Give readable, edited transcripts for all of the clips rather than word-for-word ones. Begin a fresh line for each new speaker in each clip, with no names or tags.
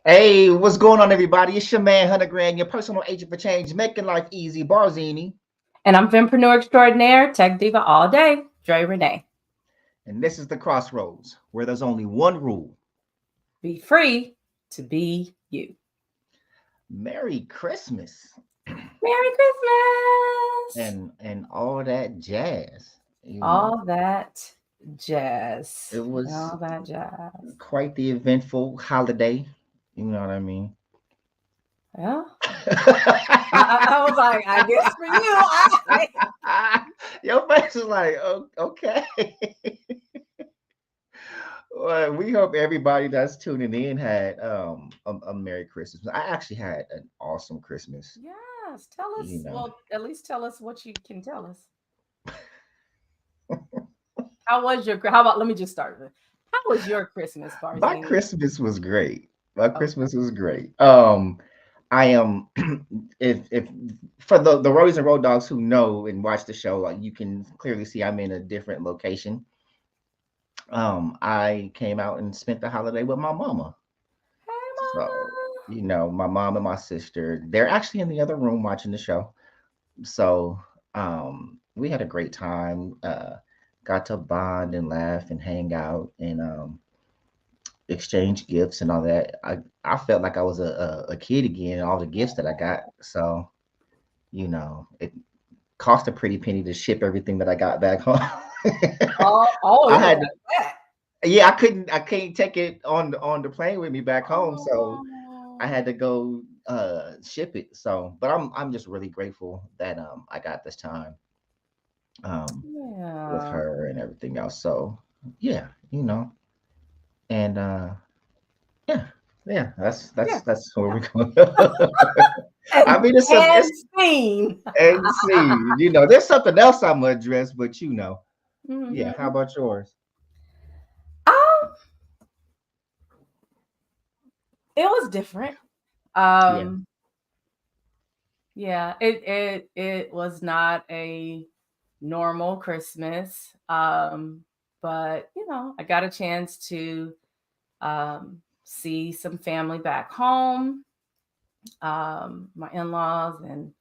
Hey, what's going on, everybody? It's your man, Hunter Grand, your personal agent for change, making life easy, Barzini.
And I'm Fempreneur Extraordinaire, Tech Diva all day, Dre Renee.
And this is the Crossroads, where there's only one rule.
Be free to be you.
Merry Christmas.
Merry Christmas.
And all that jazz.
All that jazz.
It was
all that jazz.
Quite the eventful holiday. You know what I mean?
Yeah. I was like, I guess
for you. Your face is like, oh, okay. Well, we hope everybody that's tuning in had a Merry Christmas. I actually had an awesome Christmas.
Yes, tell us. Well, at least tell us what you can tell us. How was your? How about? Let me just start with. How was your Christmas, Barzini?
My Christmas was great. Christmas was great. I am if for the Roadies and Road Dogs who know and watch the show, like you can clearly see I'm in a different location. I came out and spent the holiday with my mama.
Hey,
Mama. So, my mom and my sister, they're actually in the other room watching the show. So, we had a great time. Got to bond and laugh and hang out and exchange gifts and all that. I felt like I was a kid again, all the gifts that I got. So, it cost a pretty penny to ship everything that I got back home. I had to, yeah, I can't take it on the plane with me back home, so I had to go ship it. So, but I'm just really grateful that I got this time with her and everything else. So yeah, and yeah, that's where we're going. I mean, it's
scene.
And scene. There's something else I'm gonna address, but
Mm-hmm.
Yeah. How about yours?
It was different. Yeah, it was not a normal Christmas. But I got a chance to see some family back home. My in-laws and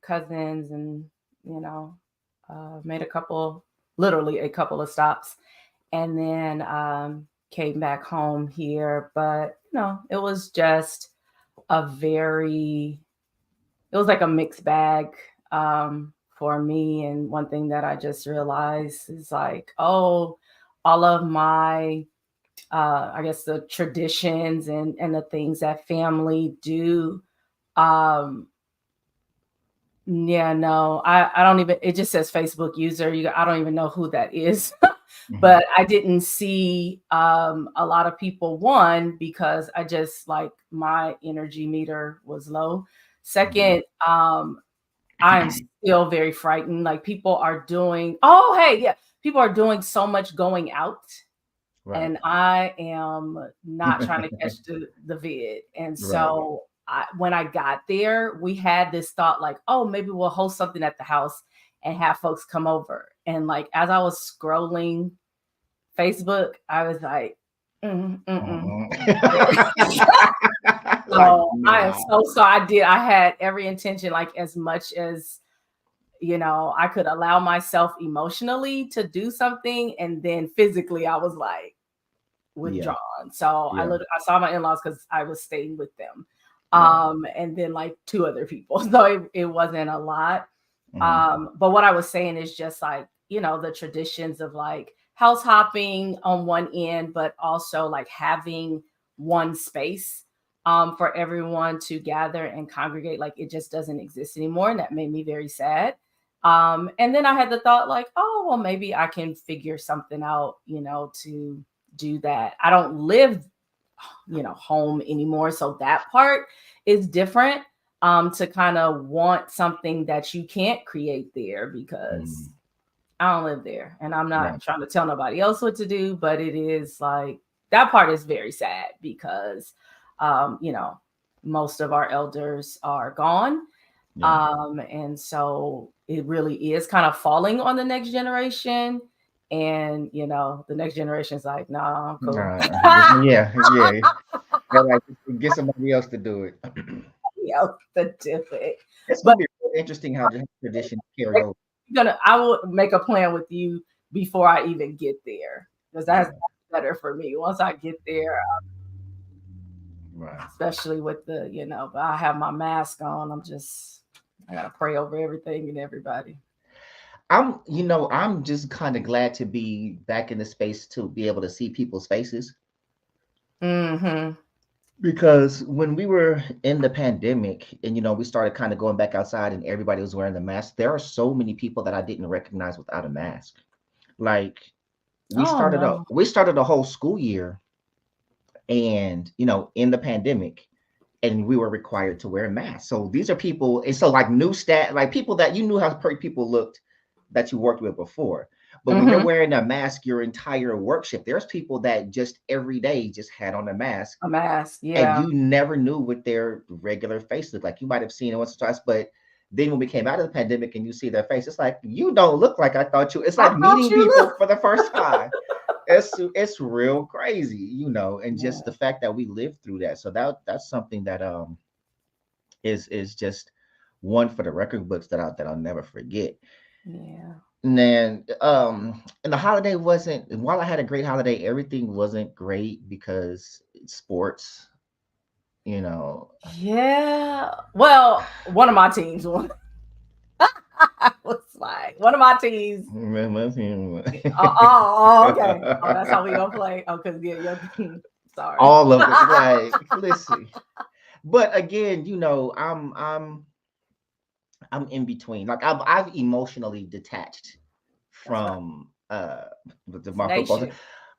cousins, and made literally a couple of stops, and then came back home here. But it was just it was like a mixed bag for me. And one thing that I just realized is like, all of my I guess the traditions and the things that family do. I don't even, it just says Facebook user. I don't even know who that is. But I didn't see a lot of people, one, because I just like my energy meter was low. Second, I'm still very frightened. Like people are doing so much going out. Right. And I am not trying to catch the vid. And so when I got there, we had this thought like, oh, maybe we'll host something at the house and have folks come over. And like, as I was scrolling Facebook, I was like, So I am so sorry. I had every intention, like as much as I could allow myself emotionally to do something, and then physically I was like withdrawn. So I saw my in-laws because I was staying with them, and then like 2 other people. So it wasn't a lot. But what I was saying is just like the traditions of like house hopping on one end, but also like having one space for everyone to gather and congregate. Like it just doesn't exist anymore, and that made me very sad. And then I had the thought like, oh, well, maybe I can figure something out, to do that. I don't live, home anymore. So that part is different, to kind of want something that you can't create there, because I don't live there, and I'm not trying to tell nobody else what to do, but it is like, that part is very sad because, most of our elders are gone. And so it really is kind of falling on the next generation. And, the next generation is like, nah, I'm cool.
They're like, get somebody else to do it.
Else to do it.
It's gonna be interesting how the traditions carry over.
I will make a plan with you before I even get there, because that's better for me. Once I get there,
right.
Especially with the, but I have my mask on. I gotta pray over everything and everybody.
I'm just kind of glad to be back in the space to be able to see people's faces.
Mm-hmm.
Because when we were in the pandemic and we started kind of going back outside and everybody was wearing the mask, there are so many people that I didn't recognize without a mask. Like we started a whole school year and in the pandemic, and we were required to wear masks. So these are people, and so like new stat, like people that you knew how people looked that you worked with before. But when you're wearing a mask your entire work shift, there's people that just every day just had on a mask.
A mask,
and you never knew what their regular face looked like. You might have seen it once or twice, but then when we came out of the pandemic and you see their face, it's like, you don't look like I thought you. It's like meeting people for the first time. It's real crazy, and just the fact that we lived through that. So that's something that is just one for the record books that I'll never forget.
Yeah.
And then and the holiday wasn't, while I had a great holiday, everything wasn't great because it's sports.
Yeah. Well, one of my teams won. was like one of my teams. Okay. Oh, that's how we gonna play. Oh, because your team. Sorry.
All of it. Like, listen. But again, I'm in between. Like I've emotionally detached from my football.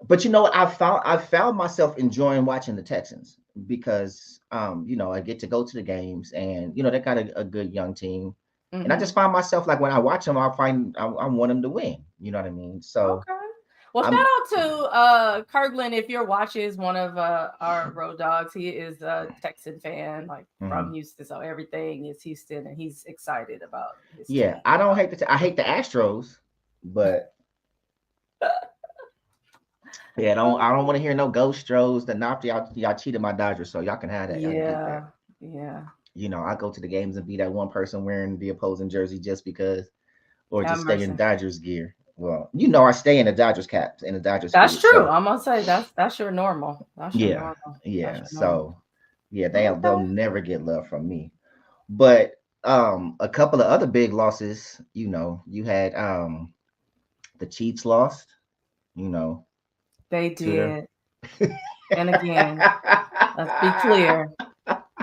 But I found myself enjoying watching the Texans because I get to go to the games and they got a good young team. Mm-hmm. And I just find myself like when I watch them, I want them to win. You know what I mean? So
well, shout out to Kirkland. If you're watching, is one of our road dogs. He is a Texan fan, like from Houston. So everything is Houston, and he's excited about his team.
I don't hate I hate the Astros, but yeah, I don't want to hear no ghost Stros that knocked y'all cheated my Dodgers, so y'all can have that.
Yeah.
I go to the games and be that one person wearing the opposing jersey just because, or just stay in Dodgers gear. Well, I stay in the Dodgers caps in the Dodgers.
That's true. So. I'm gonna say that's your normal. That's your normal.
Yeah. So, they'll never get love from me. But a couple of other big losses. You had the Chiefs lost.
They did. And again, let's be clear.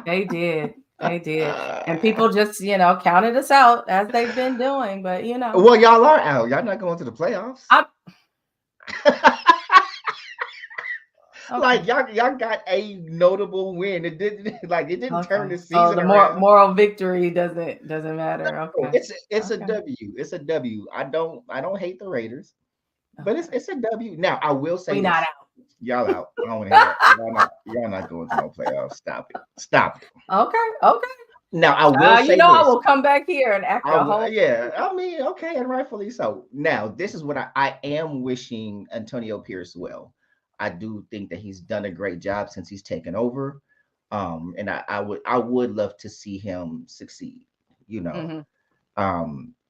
They did. And people just, counted us out as they've been doing. But,
Well, y'all are out. Y'all not going to the playoffs. Like, y'all got a notable win. It didn't turn the season around.
Moral victory doesn't matter. Okay.
It's a W. It's a W. I don't hate the Raiders. But it's a W. Now, I will say
we're not out.
Y'all out. I don't want to hear that. Y'all not going to no playoffs. Stop it.
Okay.
Now, I will say this.
I will come back here and act a whole.
Yeah, I mean, okay, and rightfully so. Now, this is what I am wishing Antonio Pierce well. I do think that he's done a great job since he's taken over. And I would love to see him succeed,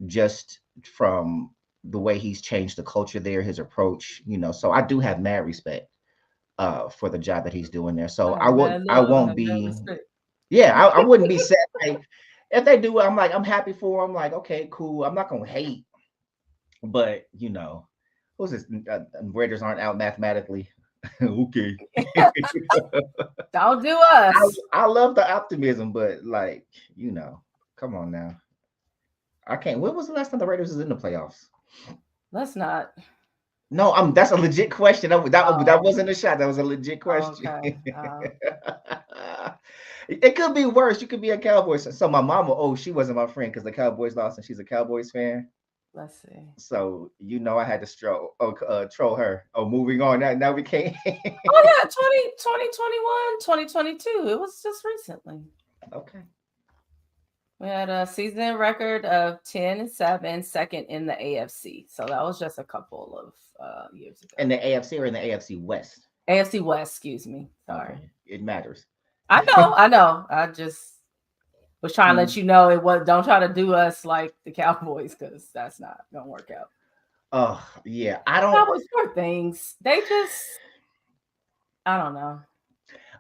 just from the way he's changed the culture there, his approach, so I do have mad respect for the job that he's doing there. So I won't be I wouldn't be sad. Like, if they do, I'm happy for him. Like, okay, cool. I'm not gonna hate, but who's this? Raiders aren't out mathematically. Okay.
Don't do us.
I love the optimism, but come on now. I can't. When was the last time the Raiders was in the playoffs?
Let's not.
No, that's a legit question. That wasn't a shot. That was a legit question.
Okay.
It could be worse. You could be a Cowboys. So my mama, she wasn't my friend because the Cowboys lost and she's a Cowboys fan.
Let's see.
So I had to troll her. Oh, moving on. Now we can't.
2021, 2022. It was just recently.
Okay.
We had a season record of 10-7, second in the AFC. So that was just a couple of years ago.
In the AFC or in the AFC West?
AFC West, excuse me. Sorry.
it matters.
I know. I just was trying to let you know it was. Don't try to do us like the Cowboys because that's not gonna work out.
Oh yeah, I don't.
Cowboys poor things. They just, I don't know.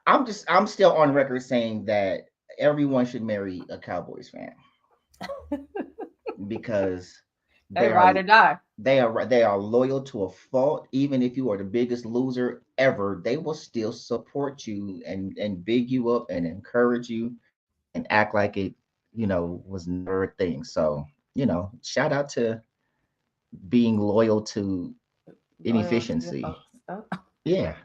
I'm still on record saying that everyone should marry a Cowboys fan because
They
they
ride
are
or die.
they are loyal to a fault. Even if you are the biggest loser ever, they will still support you and big you up and encourage you and act like it, was never a thing. So, shout out to being loyal to
Loyal to your
inefficiency.
folks. Oh.
Yeah.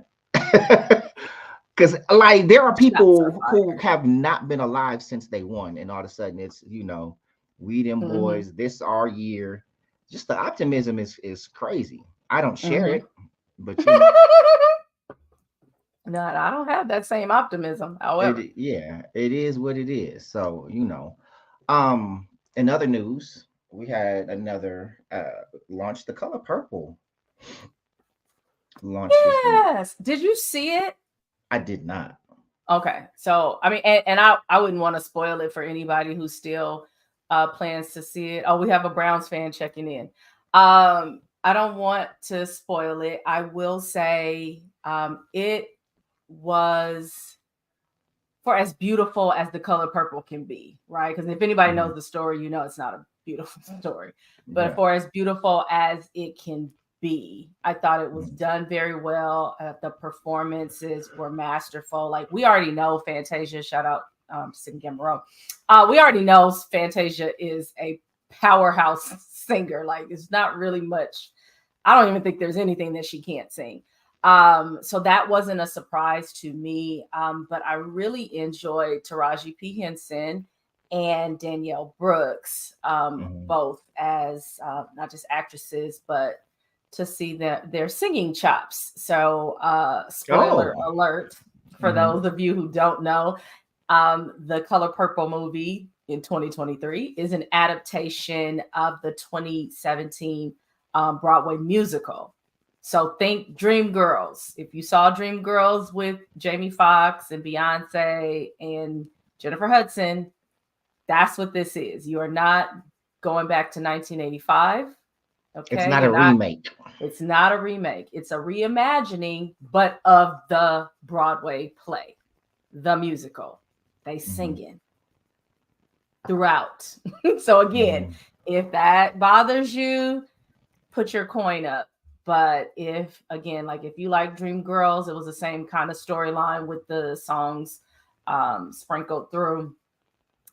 Because like there are
Shots are
people who
fired.
have not been alive since they won, and all of a sudden it's we them
Mm-hmm.
boys, this our year. Just the optimism is crazy. I don't share
Mm-hmm.
it, but
No, I don't have that same optimism. However,
it is what it is. So um, in other news, we had another launch. The Color Purple launched this week.
yes. Did you see it?
I did not.
Okay. So, I mean, and I wouldn't want to spoil it for anybody who still plans to see it. Oh, we have a Browns fan checking in. I don't want to spoil it. I will say it was for as beautiful as The Color Purple can be, right? Because if anybody knows the story, it's not a beautiful story. But
Yeah.
for as beautiful as it can be, I thought it was done very well. The performances were masterful. Like we already know Fantasia, shout out Singing Gamero. We already know Fantasia is a powerhouse singer. Like it's not really much. I don't even think there's anything that she can't sing. So that wasn't a surprise to me. But I really enjoyed Taraji P. Henson and Danielle Brooks, both as not just actresses, but to see their singing chops. So spoiler alert for those of you who don't know, the Color Purple movie in 2023 is an adaptation of the 2017 Broadway musical. So think Dreamgirls. If you saw Dreamgirls with Jamie Foxx and Beyonce and Jennifer Hudson, that's what this is. You are not going back to 1985. Okay.
It's not a remake.
It's not a remake. It's a reimagining, but of the Broadway play, the musical. They singing throughout. So again, if that bothers you, put your coin up. But if you like Dreamgirls, it was the same kind of storyline with the songs sprinkled through.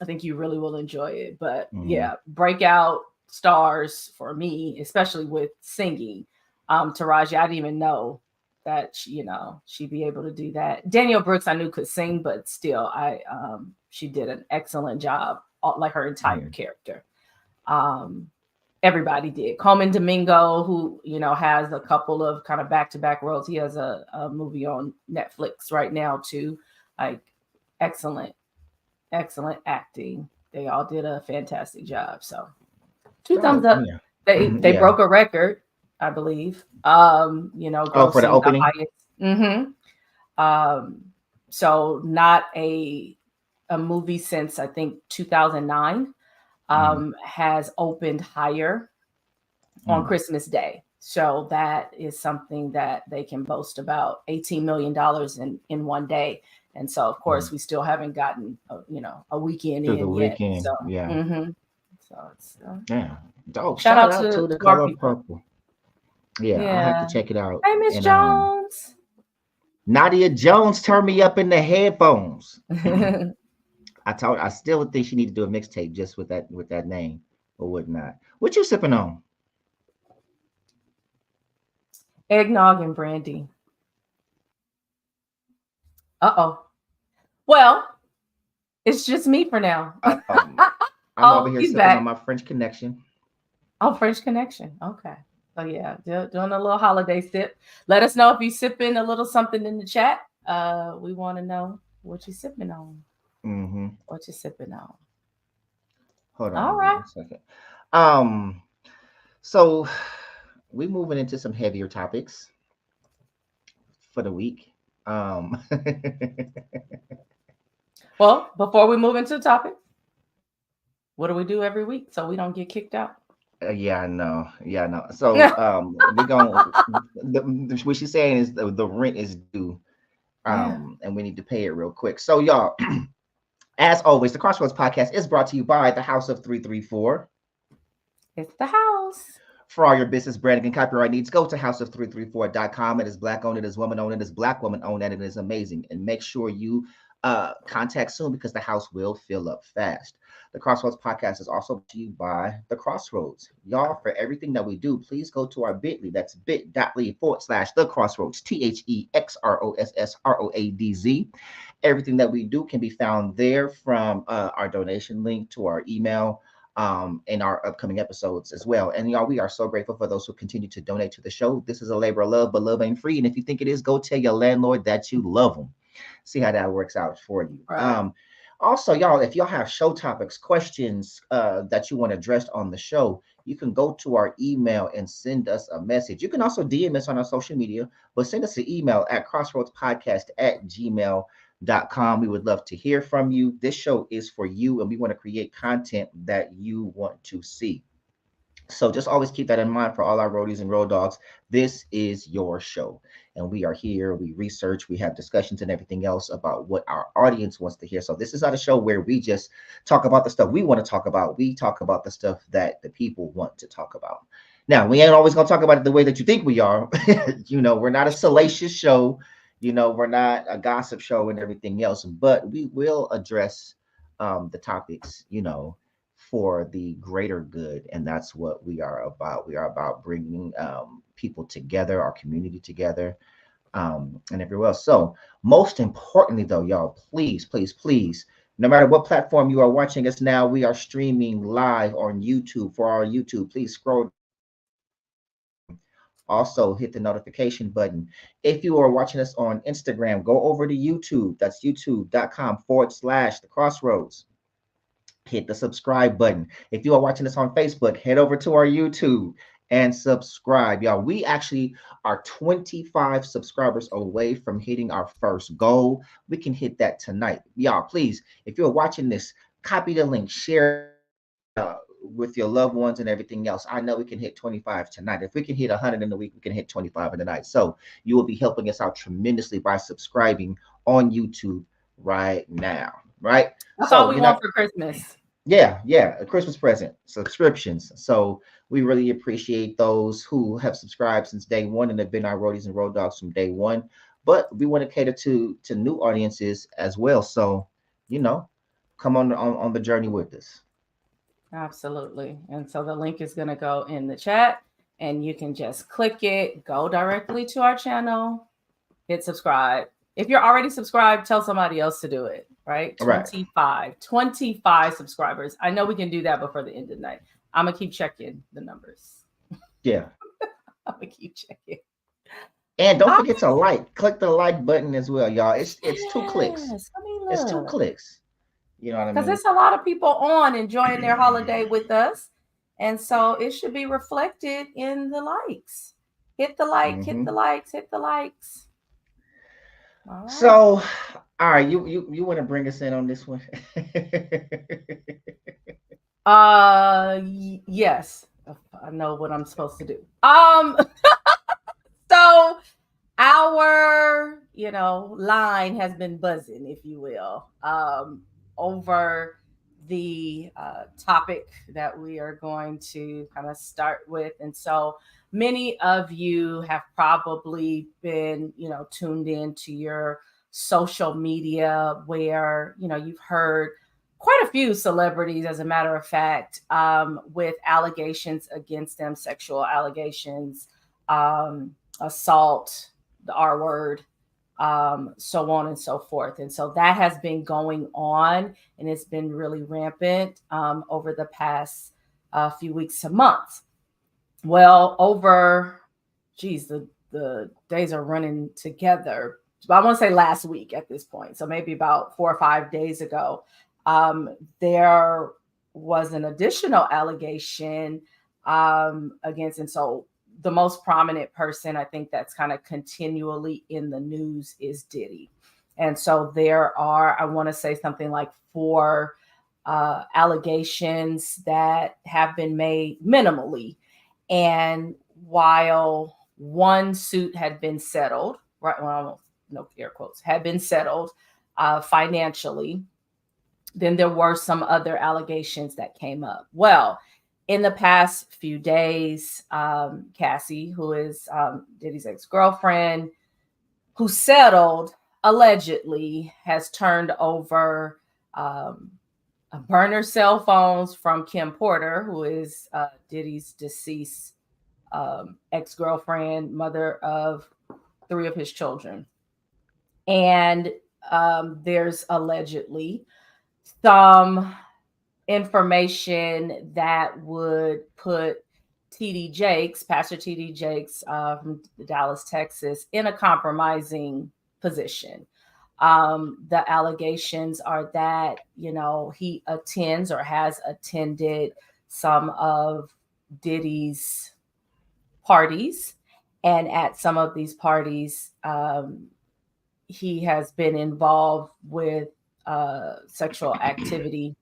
I think you really will enjoy it. But yeah, breakout stars for me, especially with singing. Taraji, I didn't even know that she'd be able to do that. Danielle Brooks, I knew could sing, but still, she did an excellent job, like her entire character. Everybody did. Coleman Domingo, who has a couple of kind of back-to-back roles. He has a movie on Netflix right now too. Like excellent acting. They all did a fantastic job. So 2 thumbs up. Yeah. They broke a record, I believe.
For the opening.
So not a movie since I think 2009 has opened higher on Christmas Day. So that is something that they can boast about. $18 million in one day. And so, of course, we still haven't gotten, a weekend
to
in
the
yet.
Weekend.
So,
yeah.
So it's
dope.
Shout out to
the Color Purple. Yeah, I have to check it out.
Hey, Miss Jones.
Nadia Jones turned me up in the headphones. I still think she need to do a mixtape just with that name or whatnot. What you sipping on?
Eggnog and brandy. Well, it's just me for now.
I'm over here sipping on my French Connection.
Oh, French Connection. Okay. So yeah, doing a little holiday sip. Let us know if you're sipping a little something in the chat. We want to know what you're sipping on. What you sipping on?
Hold on.
All right.
A second. So we moving into some heavier topics for the week.
Well, before we move into the topic, what do we do every week so we don't get kicked out?
Yeah, I know. Yeah, I know. So we're going what she's saying is the rent is due. And we need to pay it real quick. So y'all, as always, the Crossroads Podcast is brought to you by the House of 334.
It's the house.
For all your business branding and copyright needs, go to houseof334.com. It is Black owned, it is woman owned, it is Black woman owned, and it is amazing. And make sure you contact soon because the house will fill up fast. The Crossroads Podcast is also brought to you by the Crossroads. Y'all, for everything that we do, please go to our bit.ly. That's bit.ly/the Crossroads, THEXROSSROADZ. Everything that we do can be found there, from our donation link to our email, in our upcoming episodes as well. And y'all, we are so grateful for those who continue to donate to the show. This is a labor of love, but love ain't free. And if you think it is, go tell your landlord that you love them. See how that works out for you.
Right.
Also, y'all, if y'all have show topics, questions that you want addressed on the show, you can go to our email and send us a message. You can also DM us on our social media, but send us an email at crossroadspodcast@gmail.com. We would love to hear from you. This show is for you, and we want to create content that you want to see. So just always keep that in mind for all our roadies and road dogs. This is your show, and we are here. We research, we have discussions and everything else about what our audience wants to hear. So this is not a show where we just talk about the stuff we want to talk about. We talk about the stuff that the people want to talk about. Now, we ain't always going to talk about it the way that you think we are. We're not a salacious show. We're not a gossip show and everything else, but we will address the topics, for the greater good. And that's what we are about. We are about bringing people together, our community together, and everywhere else. So most importantly, though, y'all, please, please, please, no matter what platform you are watching us now, we are streaming live on YouTube. For our YouTube, please scroll. Also, hit the notification button. If you are watching us on Instagram, go over to YouTube. That's youtube.com/the Crossroads. Hit the subscribe button. If you are watching this on Facebook, head over to our YouTube and subscribe. Y'all, we actually are 25 subscribers away from hitting our first goal. We can hit that tonight. Y'all, please, if you're watching this, copy the link, share with your loved ones and everything else. I know we can hit 25 tonight. If we can hit 100 in the week, we can hit 25 in the night. So you will be helping us out tremendously by subscribing on YouTube right now. Right?
That's all we want for Christmas.
Yeah, a Christmas present, subscriptions. So we really appreciate those who have subscribed since day one and have been our roadies and road dogs from day one. But we want to cater to new audiences as well. So, come on the journey with us.
Absolutely. And so the link is going to go in the chat, and you can just click it, go directly to our channel, hit subscribe. If you're already subscribed, tell somebody else to do it, right? 25 subscribers. I know we can do that before the end of the night. I'm going to keep checking the numbers.
Yeah.
I'm going to keep checking.
And don't forget to click the like button as well, y'all. It's 2 clicks. It's 2 clicks. You know what I mean?
Because there's a lot of people on enjoying their holiday with us. And so it should be reflected in the likes. Hit the like, hit the likes, hit the likes. All right.
So, all right, you want to bring us in on this one?
Yes. I know what I'm supposed to do. So our, line has been buzzing, if you will, over the topic that we are going to kind of start with. And so many of you have probably been, tuned into your social media where, you've heard quite a few celebrities, as a matter of fact, with allegations against them, sexual allegations, assault, the R word, so on and so forth. And so that has been going on, and it's been really rampant over the past few weeks to months. Well, the days are running together. I want to say last week at this point. So maybe about 4 or 5 days ago, there was an additional allegation against, and so the most prominent person I think that's kind of continually in the news is Diddy. And so there are, I want to say something like 4 allegations that have been made minimally. And while one suit had been settled, right? Well, no air quotes, had been settled financially, then there were some other allegations that came up. Well, in the past few days, Cassie, who is Diddy's ex-girlfriend, who settled, allegedly has turned over burner cell phones from Kim Porter, who is Diddy's deceased ex-girlfriend, mother of 3 of his children. And there's allegedly some information that would put TD Jakes, Pastor TD Jakes from Dallas, Texas, in a compromising position. The allegations are that, he attends or has attended some of Diddy's parties. And at some of these parties, he has been involved with sexual activity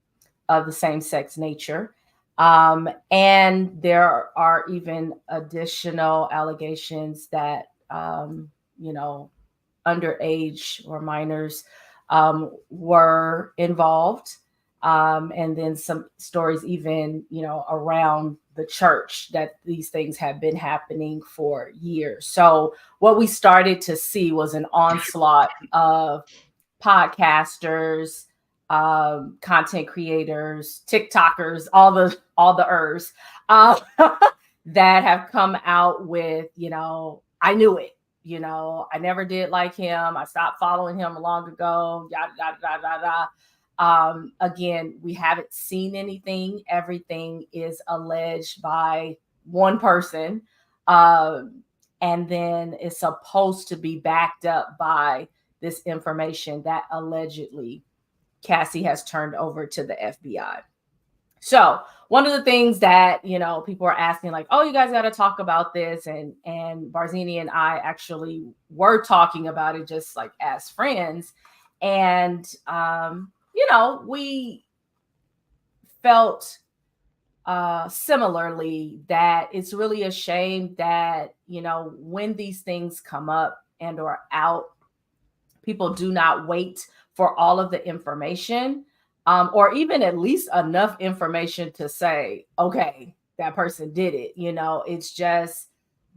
of the same-sex nature. And there are even additional allegations that, underage or minors were involved. And then some stories even, around the church that these things have been happening for years. So what we started to see was an onslaught of podcasters, content creators, TikTokers, all the ers that have come out with, I knew it. I never did like him. I stopped following him long ago. Yada yada yada yada. Again, we haven't seen anything. Everything is alleged by one person, and then it's supposed to be backed up by this information that allegedly Cassie has turned over to the FBI. So one of the things that, people are asking, like, oh, you guys got to talk about this. And Barzini and I actually were talking about it just like as friends. And, we felt similarly that it's really a shame that, when these things come up and are out, people do not wait for all of the information. Or even at least enough information to say, okay, that person did it. It's just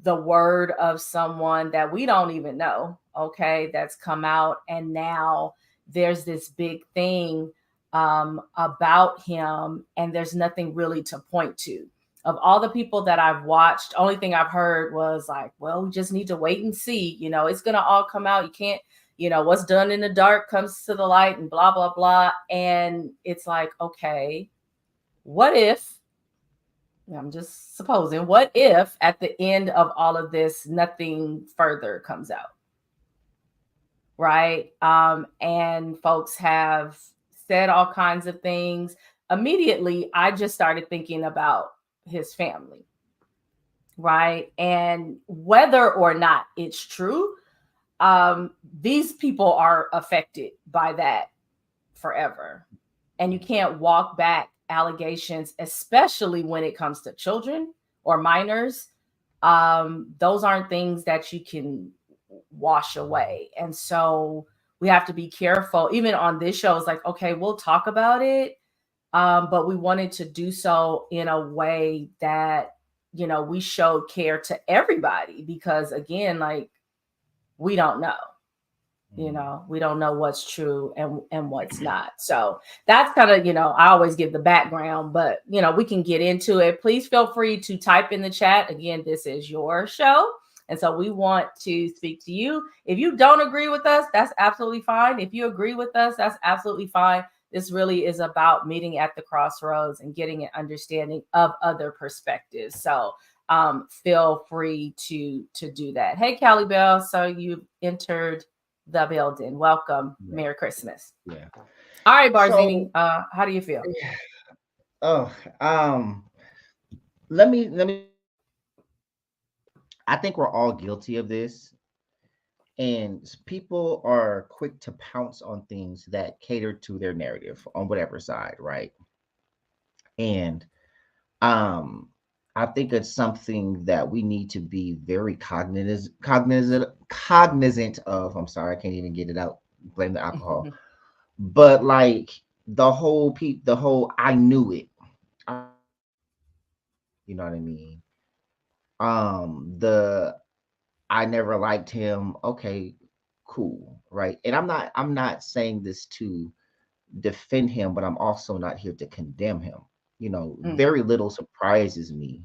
the word of someone that we don't even know, okay, that's come out. And now there's this big thing about him, and there's nothing really to point to. Of all the people that I've watched, only thing I've heard was like, well, we just need to wait and see. It's going to all come out. You can't, what's done in the dark comes to the light and blah, blah, blah. And it's like, okay, what if, I'm just supposing, what if at the end of all of this, nothing further comes out? Right. And folks have said all kinds of things. Immediately, I just started thinking about his family. Right. And whether or not it's true, these people are affected by that forever. And you can't walk back allegations, especially when it comes to children or minors. Those aren't things that you can wash away. And so we have to be careful. Even on this show, it's like, okay, we'll talk about it. But we wanted to do so in a way that, we showed care to everybody, because again, like, we don't know, we don't know what's true and what's not. So that's kind of, I always give the background, but, we can get into it. Please feel free to type in the chat. Again, this is your show. And so we want to speak to you. If you don't agree with us, that's absolutely fine. If you agree with us, that's absolutely fine. This really is about meeting at the crossroads and getting an understanding of other perspectives. So feel free to do that. Hey, Callie Bell. So you entered the building. Welcome. Yeah. Merry Christmas.
Yeah.
All right, Barzini. So, how do you feel?
Oh, let me I think we're all guilty of this, and people are quick to pounce on things that cater to their narrative on whatever side, right? And um I think it's something that we need to be very cognizant of. I'm sorry, I can't even get it out. Blame the alcohol. But like the whole I knew it. You know what I mean? The I never liked him. Okay, cool, right? And I'm not saying this to defend him, but I'm also not here to condemn him. You know, very little surprises me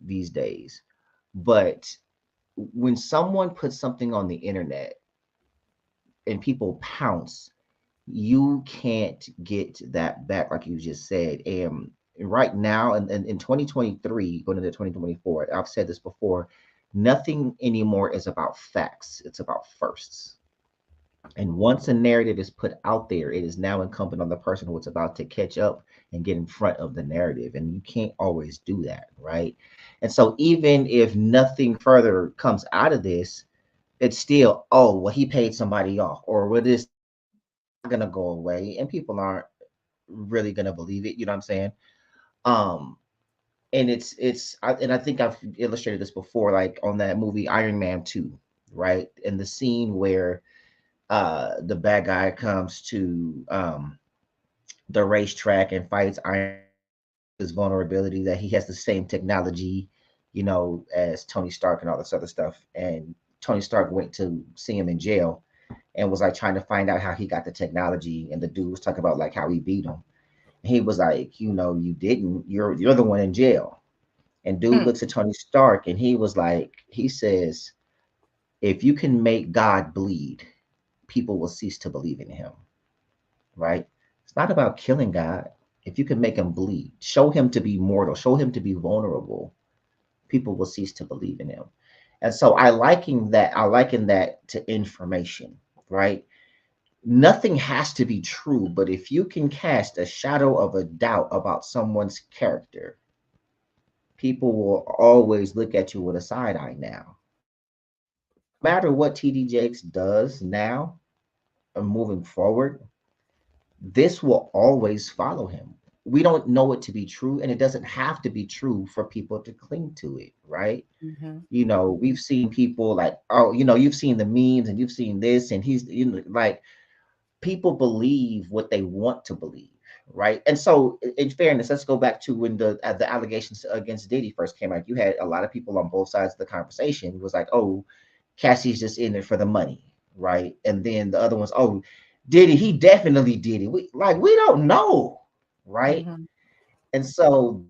these days. But when someone puts something on the internet and people pounce, you can't get that back, like you just said. And right now, in 2023, going into 2024, I've said this before, nothing anymore is about facts, it's about firsts. And once a narrative is put out there, it is now incumbent on the person who is about to catch up and get in front of the narrative. And you can't always do that, right? And so, even if nothing further comes out of this, it's still, oh, well, he paid somebody off, or well, this is going to go away. And people aren't really going to believe it. You know what I'm saying? Um, and I think I've illustrated this before, like on that movie Iron Man 2, right? And the scene where the bad guy comes to the racetrack and fights Iron, his vulnerability that he has the same technology, as Tony Stark and all this other stuff. And Tony Stark went to see him in jail and was like trying to find out how he got the technology. And the dude was talking about like how he beat him. And he was like, you didn't. You're the one in jail. And dude looks at Tony Stark and he says, if you can make God bleed, people will cease to believe in him, right? It's not about killing God. If you can make him bleed, show him to be mortal, show him to be vulnerable, people will cease to believe in him. And so I liken that to information, right? Nothing has to be true, but if you can cast a shadow of a doubt about someone's character, people will always look at you with a side eye now. No matter what TD Jakes does now, moving forward, this will always follow him. We don't know it to be true, and it doesn't have to be true for people to cling to it, right? We've seen people like, oh, you've seen the memes and you've seen this, and he's, like, people believe what they want to believe, right? And so, in fairness, let's go back to when the allegations against Diddy first came out. You had a lot of people on both sides of the conversation. It was like, oh, Cassie's just in it for the money, right? And then the other ones, oh, did he definitely did it. We don't know, right? And so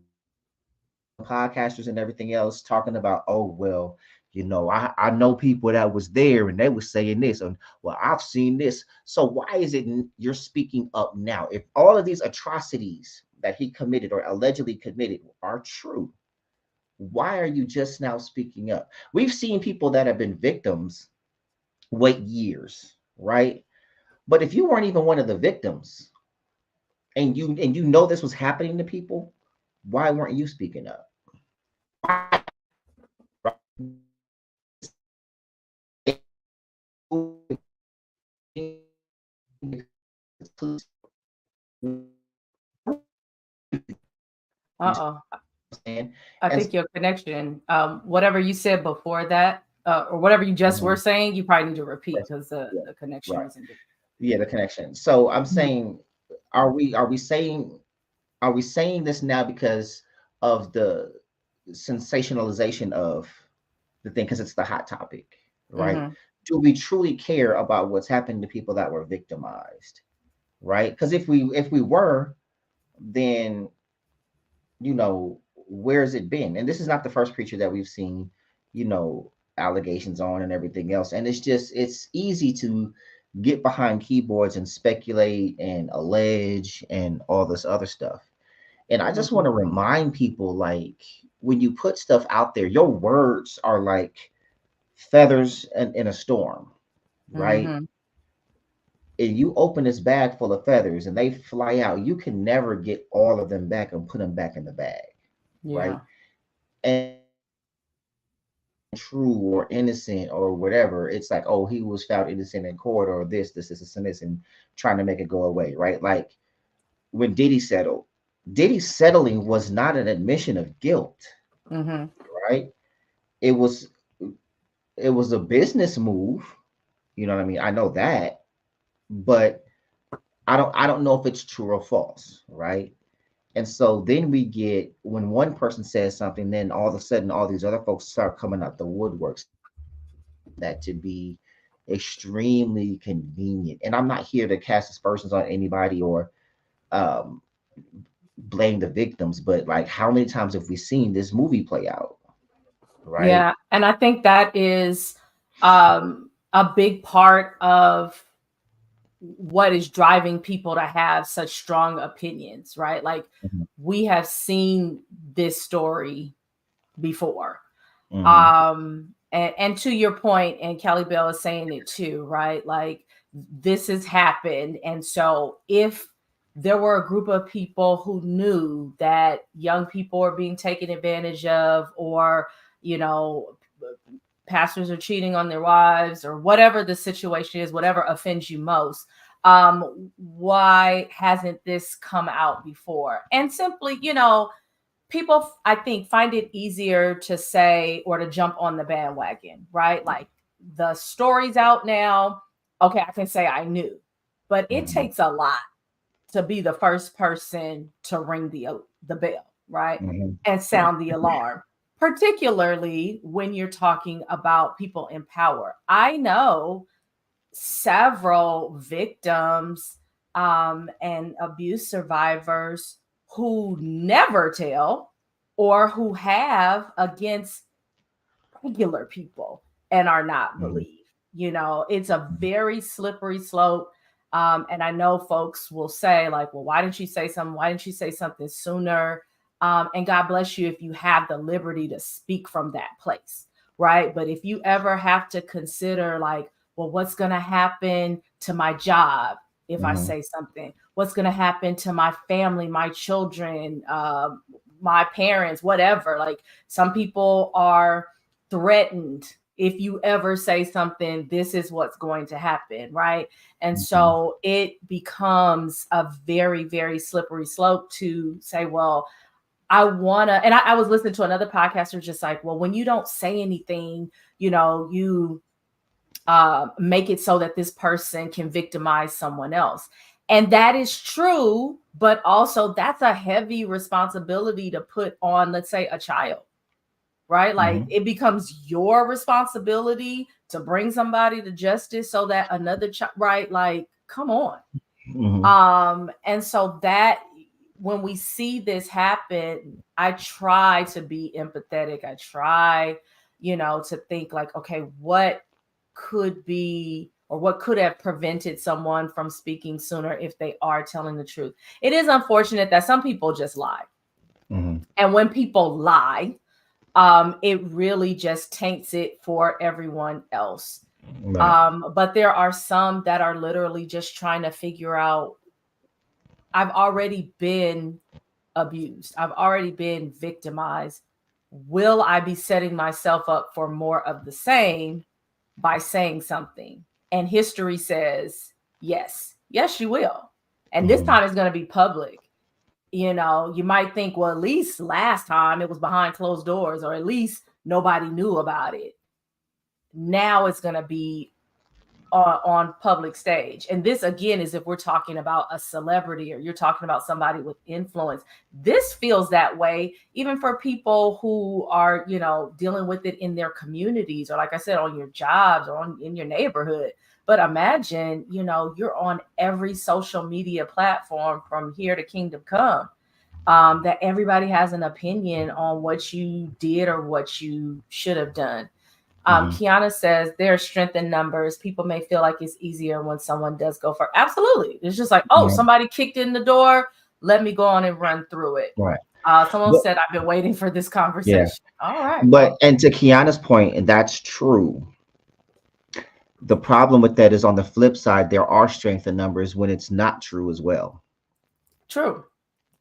podcasters and everything else talking about, oh, well, I know people that was there and they were saying this, and well, I've seen this. So why is it you're speaking up now? If all of these atrocities that he committed or allegedly committed are true, why are you just now speaking up? We've seen people that have been victims wait years, right? But if you weren't even one of the victims and you know this was happening to people, why weren't you speaking up?
I think your connection, whatever you said before that, or whatever you just were saying, you probably need to repeat because the connection wasn't good.
Yeah, the connection. So I'm saying, are we saying this now because of the sensationalization of the thing, because it's the hot topic, right? Do we truly care about what's happening to people that were victimized, right? Because if we were, then where's it been? And this is not the first preacher that we've seen, allegations on and everything else. And it's easy to get behind keyboards and speculate and allege and all this other stuff. And I just want to remind people, like, when you put stuff out there, your words are like feathers in a storm, right? And you open this bag full of feathers and they fly out, you can never get all of them back and put them back in the bag, right? And true or innocent or whatever, it's like, oh, he was found innocent in court or this, and trying to make it go away, right? Like when Diddy settled, Diddy settling was not an admission of guilt, right? It was it was a business move, you know what I mean? I know that, but I don't know if it's true or false, right? And so then we get when one person says something, then all of a sudden all these other folks start coming out the woodworks. That to be extremely convenient. And I'm not here to cast aspersions on anybody or um, blame the victims, but like how many times have we seen this movie play out, right?
Yeah, and I think that is a big part of what is driving people to have such strong opinions, right? Like we have seen this story before. And to your point, and Kelly Bell is saying it too, right? Like this has happened. And so if there were a group of people who knew that young people are being taken advantage of, or, you know, pastors are cheating on their wives, or whatever the situation is, whatever offends you most, why hasn't this come out before? And simply, you know, people, I think, find it easier to say or to jump on the bandwagon, right? Like the story's out now. Okay, I can say I knew, but it takes a lot to be the first person to ring the bell, right? And sound the alarm, particularly when you're talking about people in power. I know several victims and abuse survivors who never tell or who have against regular people and are not believed. You know, it's a very slippery slope. And I know folks will say like, well, why didn't you say something? Why didn't you say something sooner? And God bless you if you have the liberty to speak from that place, right? But if you ever have to consider like, well, what's going to happen to my job if I say something? What's going to happen to my family, my children, my parents, whatever? Like some people are threatened. If you ever say something, this is what's going to happen, right? And so it becomes a very, very slippery slope to say, well, I want to, and I was listening to another podcaster just like, well, when you don't say anything, you know, you make it so that this person can victimize someone else. And that is true, but also that's a heavy responsibility to put on, let's say, a child, right? Like it becomes your responsibility to bring somebody to justice so that another child, right? Like, come on. And so that when we see this happen, I try to be empathetic. I try, you know, to think like, okay, what could be or what could have prevented someone from speaking sooner if they are telling the truth. It is unfortunate that some people just lie. And when people lie, it really just taints it for everyone else. But there are some that are literally just trying to figure out, I've already been abused. I've already been victimized. Will I be setting myself up for more of the same by saying something? And history says, yes, you will. And this time it's going to be public. You know, you might think, well, at least last time it was behind closed doors, or at least nobody knew about it. Now it's going to be on public stage. And this, again, is if we're talking about a celebrity or you're talking about somebody with influence. This feels that way even for people who are, you know, dealing with it in their communities, or like I said, on your jobs or in your neighborhood. But imagine, you know, you're on every social media platform from here to kingdom come, that everybody has an opinion on what you did or what you should have done. Kiana says there's strength in numbers. People may feel like it's easier when someone does go for. Absolutely. It's just like, oh, somebody kicked in the door. Let me go on and run through it.
Right.
Someone said, I've been waiting for this conversation. Yeah. All right.
But, and to Kiana's point, and that's true. The problem with that is on the flip side, there are strength in numbers when it's not true as well.
True.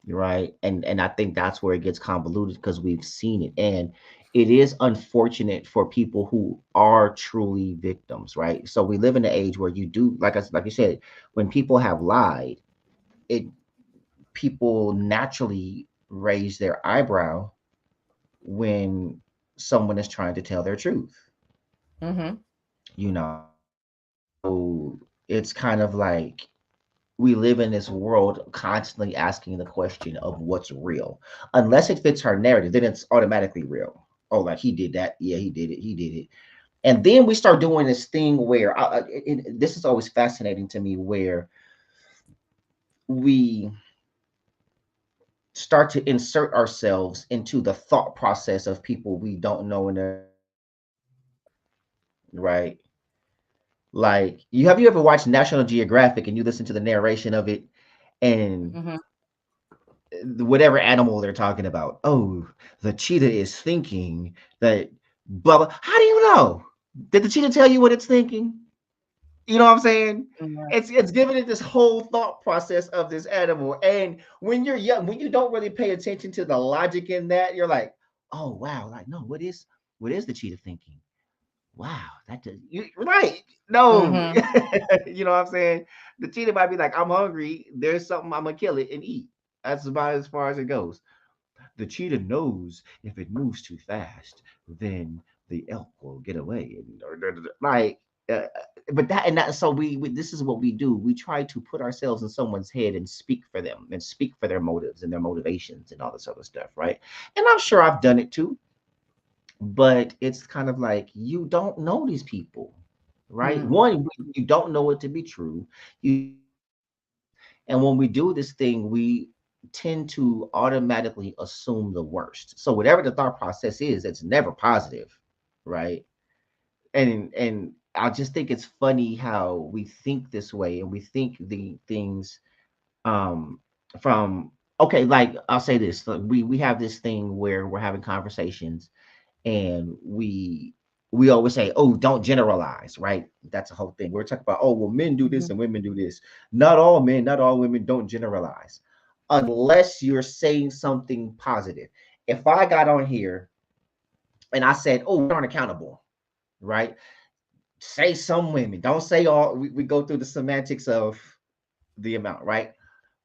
Right. And I think that's where it gets convoluted because we've seen it. And it is unfortunate for people who are truly victims, right? So we live in an age where you do, like you said, when people have lied, it people naturally raise their eyebrow when someone is trying to tell their truth.
Mm-hmm.
You know, so it's kind of like we live in this world constantly asking the question of what's real. Unless it fits her narrative, then it's automatically real. Oh, like he did that. Yeah, he did it. He did it. And then we start doing this thing where this is always fascinating to me, where we start to insert ourselves into the thought process of people we don't know, and right. Like, you ever watched National Geographic and you listen to the narration of it, and
Mm-hmm.
whatever animal they're talking about, oh, the cheetah is thinking that blah blah. How do you know? Did the cheetah tell you what it's thinking? You know what I'm saying?
Mm-hmm.
It's giving it this whole thought process of this animal. And when you're young, when you don't really pay attention to the logic in that, you're like, oh wow, like no, what is the cheetah thinking? Wow, that does you right. No,
Mm-hmm.
you know what I'm saying? The cheetah might be like, I'm hungry, there's something, I'm gonna kill it and eat. That's about as far as it goes. The cheetah knows if it moves too fast, then the elk will get away. And like, uh, but that so we this is what we do. We try to put ourselves in someone's head and speak for them and speak for their motives and their motivations and all this other stuff, right? And I'm sure I've done it too, but it's kind of like you don't know these people, right?
Mm-hmm.
One, you don't know it to be true. You And when we do this thing, we tend to automatically assume the worst. So whatever the thought process is, it's never positive, right? And I just think it's funny how we think this way, and we think the things um from okay, like I'll say this. Like, we have this thing where we're having conversations, and we always say, oh, don't generalize, right? That's a whole thing. We're talking about, oh, well, men do this and women do this. Not all men, not all women. Don't generalize unless you're saying something positive. If I got on here and I said, oh, we aren't accountable, right? Say some women, don't say all. We go through the semantics of the amount, right?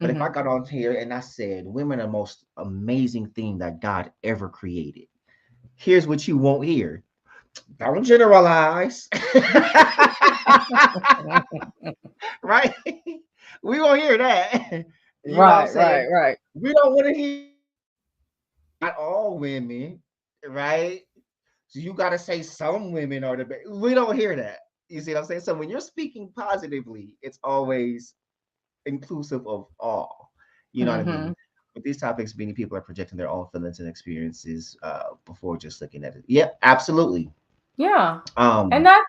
But if I
Mm-hmm.
got on here and I said women are the most amazing thing that God ever created, here's what you won't hear. Don't generalize. Right? We won't hear that. You know what I'm
Right,
saying?
right, right.
We don't want to hear not all women, right? So you got to say some women are the best. We don't hear that. You see what I'm saying? So when you're speaking positively, it's always inclusive of all. You know what I
Mm-hmm.
mean? With these topics, many people are projecting their own feelings and experiences before just looking at it. Yep, absolutely.
Yeah. And
Um,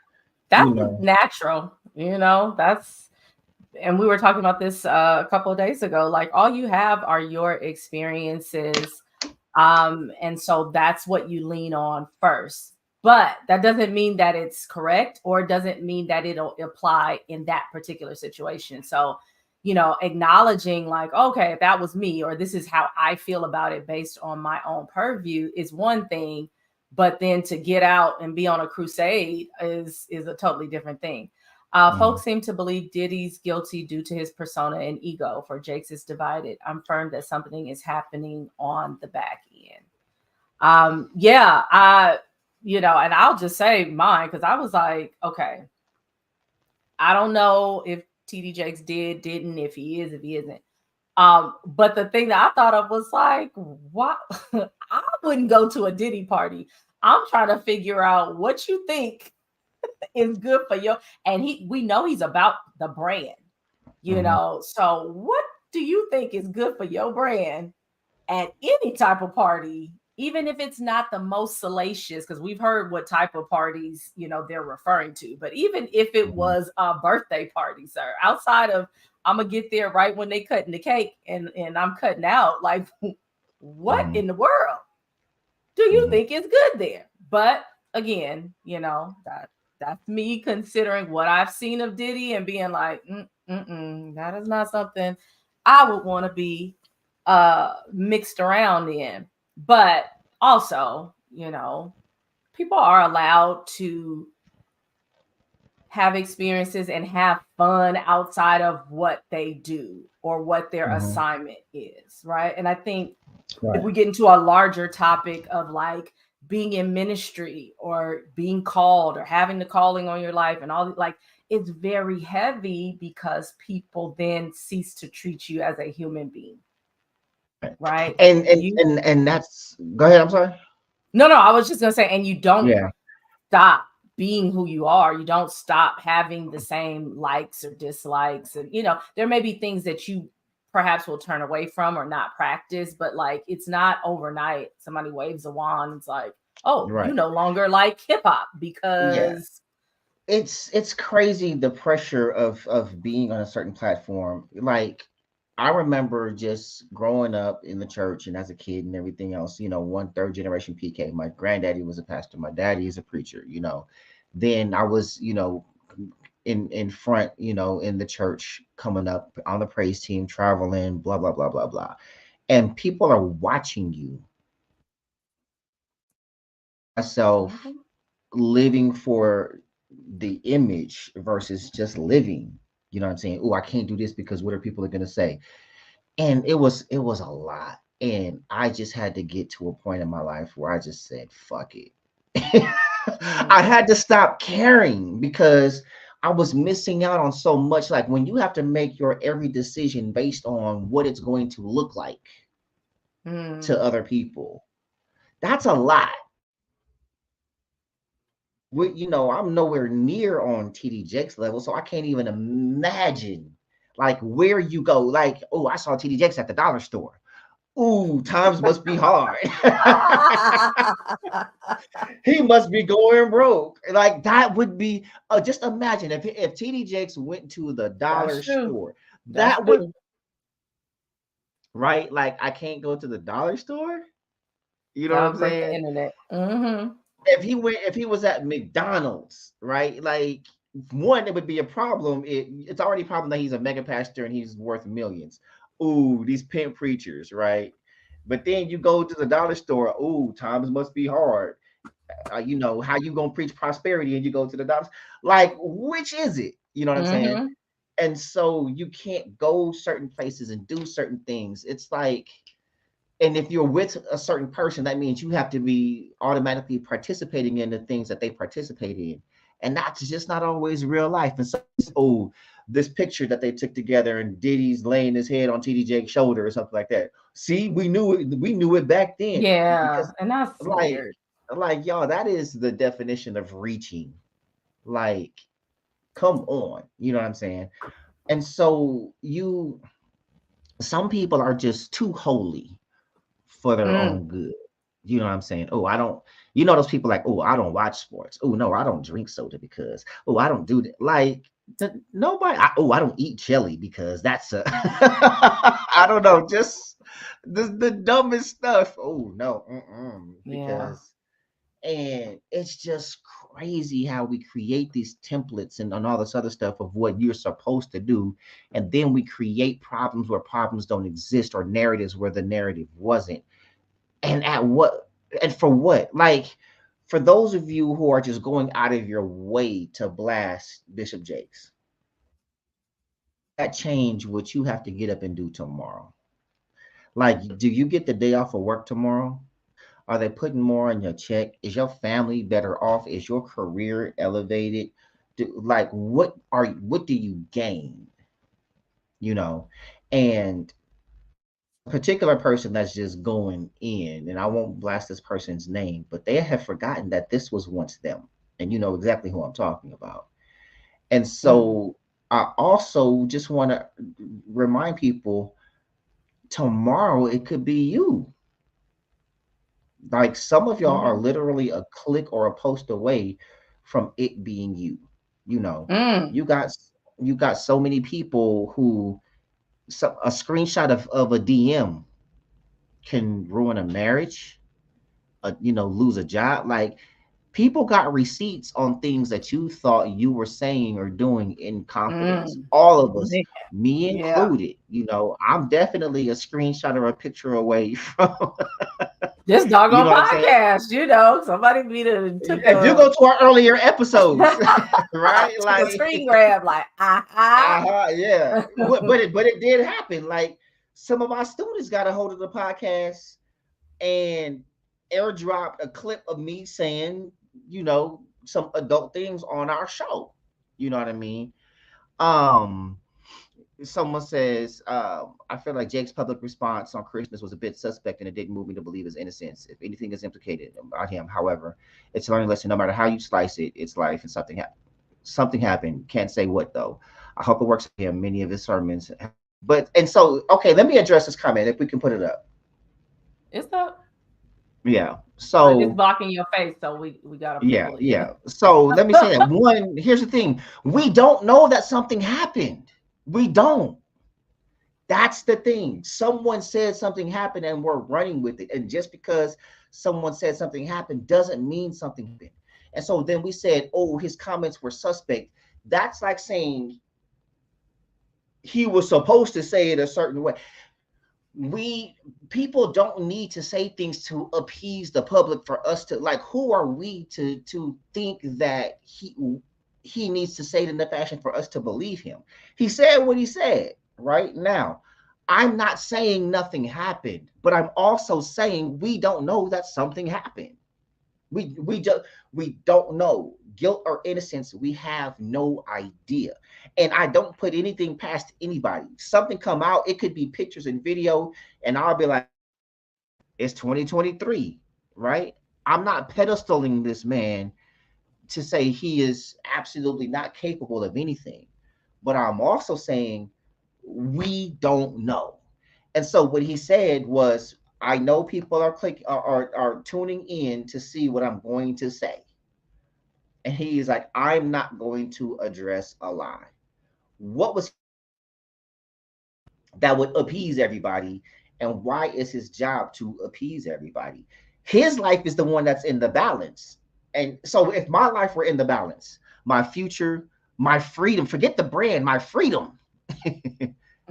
that's
you know,
natural, that's and we were talking about this a couple of days ago. Like all you have are your experiences. And so that's what you lean on first. But that doesn't mean that it's correct, or doesn't mean that it'll apply in that particular situation. So, acknowledging like, okay, if that was me, or this is how I feel about it based on my own purview is one thing. But then to get out and be on a crusade is a totally different thing. Folks
mhm,
seem to believe Diddy's guilty due to his persona and ego. For Jake's is divided. I'm firm that something is happening on the back end. Yeah, and I'll just say mine because I was like, okay, I don't know if TD Jakes didn't, if he is, if he isn't. But the thing that I thought of was like, what? I wouldn't go to a Diddy party. I'm trying to figure out what you think is good for you. And we know he's about the brand,
mhm,
So what do you think is good for your brand at any type of party, even if it's not the most salacious? Because we've heard what type of parties, they're referring to. But even if it
mhm,
was a birthday party, sir, outside of I'm gonna get there right when they cutting the cake and I'm cutting out, like what
mhm,
in the world do you
mhm,
think is good there? But again, that's me considering what I've seen of Diddy and being like, that is not something I would want to be mixed around in. But also, you know, people are allowed to have experiences and have fun outside of what they do or what their assignment is, right? And I think if we get into a larger topic of like being in ministry or being called or having the calling on your life and all, like, it's very heavy because people then cease to treat you as a human being, right?
And that's, go ahead, I'm sorry.
No, I was just gonna say, and you don't stop being who you are. You don't stop having the same likes or dislikes, and there may be things that you perhaps will turn away from or not practice, but like, it's not overnight somebody waves a wand, it's like, oh, you no longer like hip-hop because
it's crazy, the pressure of being on a certain platform. Like, I remember just growing up in the church and as a kid and everything else, one third generation PK. My granddaddy was a pastor, my daddy is a preacher. Then I was, in front, in the church, coming up on the praise team, traveling, blah blah blah blah blah, and people are watching you. Myself living for the image versus just living. You know what I'm saying? Oh, I can't do this because what are people going to say? And it was a lot. And I just had to get to a point in my life where I just said, fuck it. I had to stop caring because I was missing out on so much. Like, when you have to make your every decision based on what it's going to look like to other people, that's a lot. I'm nowhere near on TD Jakes level, so I can't even imagine like where you go. Like, oh, I saw TD Jakes at the dollar store. Ooh, times must be hard. He must be going broke. Like, that would be, just imagine if TD Jakes went to the dollar store. That would, right? Like, I can't go to the dollar store. You know what I'm saying?
The internet.
If he was at McDonald's, right? Like, one, it would be a problem. It's already a problem that he's a mega pastor and he's worth millions. Ooh, these pimp preachers, right? But then you go to the dollar store. Ooh, times must be hard. How you gonna preach prosperity and you go to the dollar? Like, which is it? You know what I'm saying? And so you can't go certain places and do certain things. It's like, and if you're with a certain person, that means you have to be automatically participating in the things that they participate in. And that's just not always real life. And so, this picture that they took together and Diddy's laying his head on TD Jake's shoulder or something like that. See, we knew it back then.
Yeah, because, and that's weird.
Like, y'all, that is the definition of reaching. Like, come on. You know what I'm saying? And so some people are just too holy for their own good. You know what I'm saying? Oh, I don't, those people like, oh, I don't watch sports. Oh, no, I don't drink soda because, oh, I don't do that. Like, nobody, I don't eat jelly because that's I don't know, just the dumbest stuff. Oh, no, because, and it's just crazy how we create these templates and all this other stuff of what you're supposed to do. And then we create problems where problems don't exist, or narratives where the narrative wasn't. And for what? Like, for those of you who are just going out of your way to blast Bishop Jakes, that change what you have to get up and do tomorrow. Like, do you get the day off of work tomorrow? Are they putting more on your check? Is your family better off? Is your career elevated? What do you gain? And a particular person that's just going in, and I won't blast this person's name, but they have forgotten that this was once them. And you know exactly who I'm talking about. And so I also just want to remind people, tomorrow it could be you. Like, some of y'all are literally a click or a post away from it being you. You got so many people who, a screenshot of a DM can ruin a marriage, lose a job. Like, people got receipts on things that you thought you were saying or doing in confidence. All of us, me included. I'm definitely a screenshot or a picture away from
This doggone podcast, somebody be to
took if you go to our earlier episodes, right?
Like a screen grab, like
yeah. but it did happen. Like some of our students got a hold of the podcast and airdropped a clip of me saying, some adult things on our show. You know what I mean? Someone says, I feel like Jake's public response on Christmas was a bit suspect and it didn't move me to believe his innocence. If anything is implicated about him, however, it's a learning lesson. No matter how you slice it, it's life and something happened. Can't say what though. I hope it works for him. Many of his sermons. Okay, let me address this comment if we can put it up.
It's up.
Yeah. So
it's blocking your face, so we gotta.
Yeah. So let me say that. One, here's the thing: we don't know that something happened. We don't. That's the thing. Someone said something happened and we're running with it. And just because someone said something happened doesn't mean something happened. And so then we said, oh, his comments were suspect. That's like saying he was supposed to say it a certain way. People don't need to say things to appease the public for us to, like, who are we to think that he needs to say it in the fashion for us to believe him? He said what he said. Right now, I'm not saying nothing happened, but I'm also saying we don't know that something happened. We don't know. Guilt or innocence, we have no idea. And I don't put anything past anybody. Something come out, it could be pictures and video, and I'll be like, it's 2023, right? I'm not pedestaling this man to say he is absolutely not capable of anything. But I'm also saying we don't know. And so what he said was, I know people are tuning in to see what I'm going to say. And he's like, I'm not going to address a lie. What was that would appease everybody? And why is his job to appease everybody? His life is the one that's in the balance. And so if my life were in the balance, my future, my freedom, forget the brand, my freedom.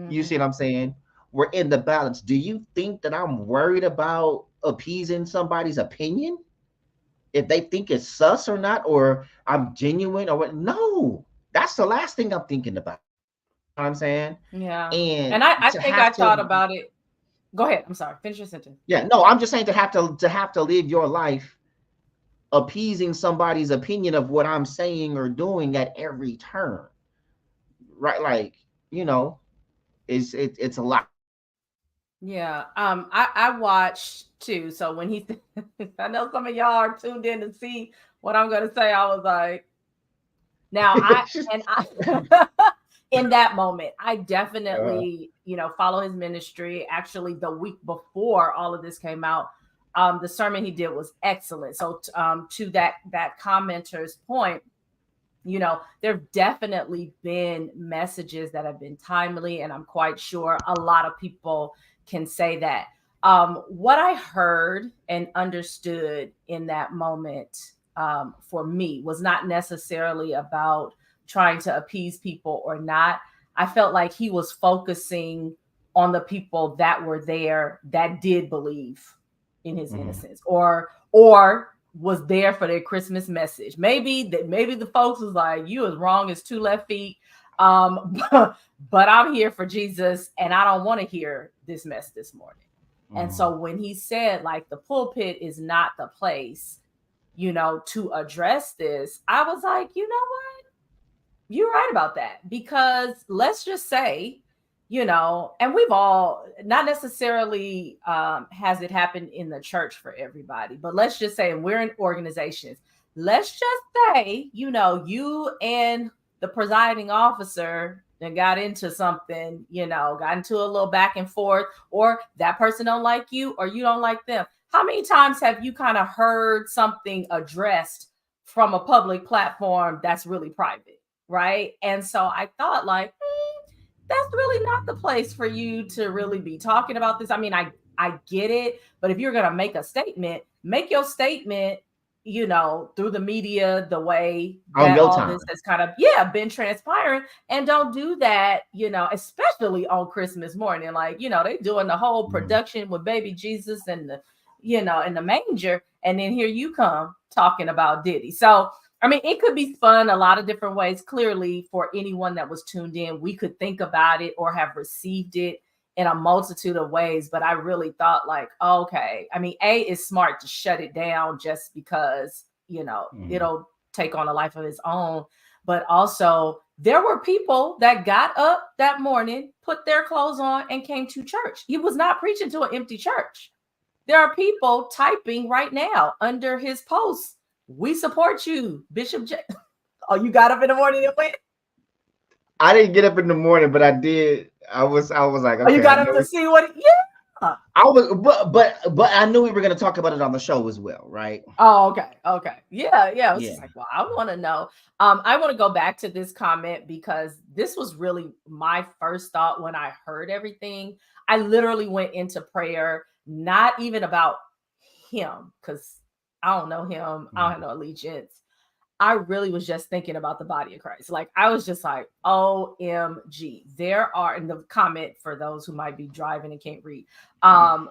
You see what I'm saying? We're in the balance. Do you think that I'm worried about appeasing somebody's opinion? If they think it's sus or not, or I'm genuine or what? No, that's the last thing I'm thinking about. You know what I'm saying?
Yeah. And I think I thought about it. Go ahead. I'm sorry. Finish your sentence.
Yeah, no, I'm just saying to have to live your life appeasing somebody's opinion of what I'm saying or doing at every turn. Right? Like, it's a lot.
Yeah. I watched too. So when he I know some of y'all are tuned in to see what I'm gonna say. I was like, now I in that moment, I definitely, follow his ministry. Actually, the week before all of this came out, the sermon he did was excellent. So to that commenter's point, there've definitely been messages that have been timely, and I'm quite sure a lot of people can say that. What I heard and understood in that moment for me was not necessarily about trying to appease people or not. I felt like he was focusing on the people that were there that did believe in his innocence or was there for their Christmas message. Maybe the folks was like, you as wrong as two left feet. But I'm here for Jesus and I don't want to hear this mess this morning. And so when he said like the pulpit is not the place, to address this, I was like, you know what? You're right about that, because let's just say, and we've all not necessarily has it happened in the church for everybody, but let's just say, and we're in organizations, let's just say, you and the presiding officer and got into something, got into a little back and forth, or that person don't like you or you don't like them. How many times have you kind of heard something addressed from a public platform that's really private? Right. And so I thought like, that's really not the place for you to really be talking about this. I mean, I get it. But if you're going to make a statement, make your statement, through the media, the way that all this has kind of, been transpiring. And don't do that, especially on Christmas morning. Like, they doing the whole production with baby Jesus and the, in the manger, and then here you come talking about Diddy. So I mean, it could be fun a lot of different ways. Clearly, for anyone that was tuned in, we could think about it or have received it in a multitude of ways. But I really thought like, okay, I mean, it's smart to shut it down just because, it'll take on a life of its own. But also, there were people that got up that morning, put their clothes on, and came to church. He was not preaching to an empty church. There are people typing right now under his posts. We support you, Bishop J. Oh, you got up in the morning and went?
I didn't get up in the morning, but I did. I was like, okay,
you got up to see what? Yeah.
I was, but I knew we were going to talk about it on the show as well, right?
Oh, okay. Yeah. I was just like, well, I want to know. I want to go back to this comment because this was really my first thought when I heard everything. I literally went into prayer, not even about him, because I don't know him. I don't have no allegiance. I really was just thinking about the body of Christ. Like, I was just like, OMG. There are, in the comment for those who might be driving and can't read,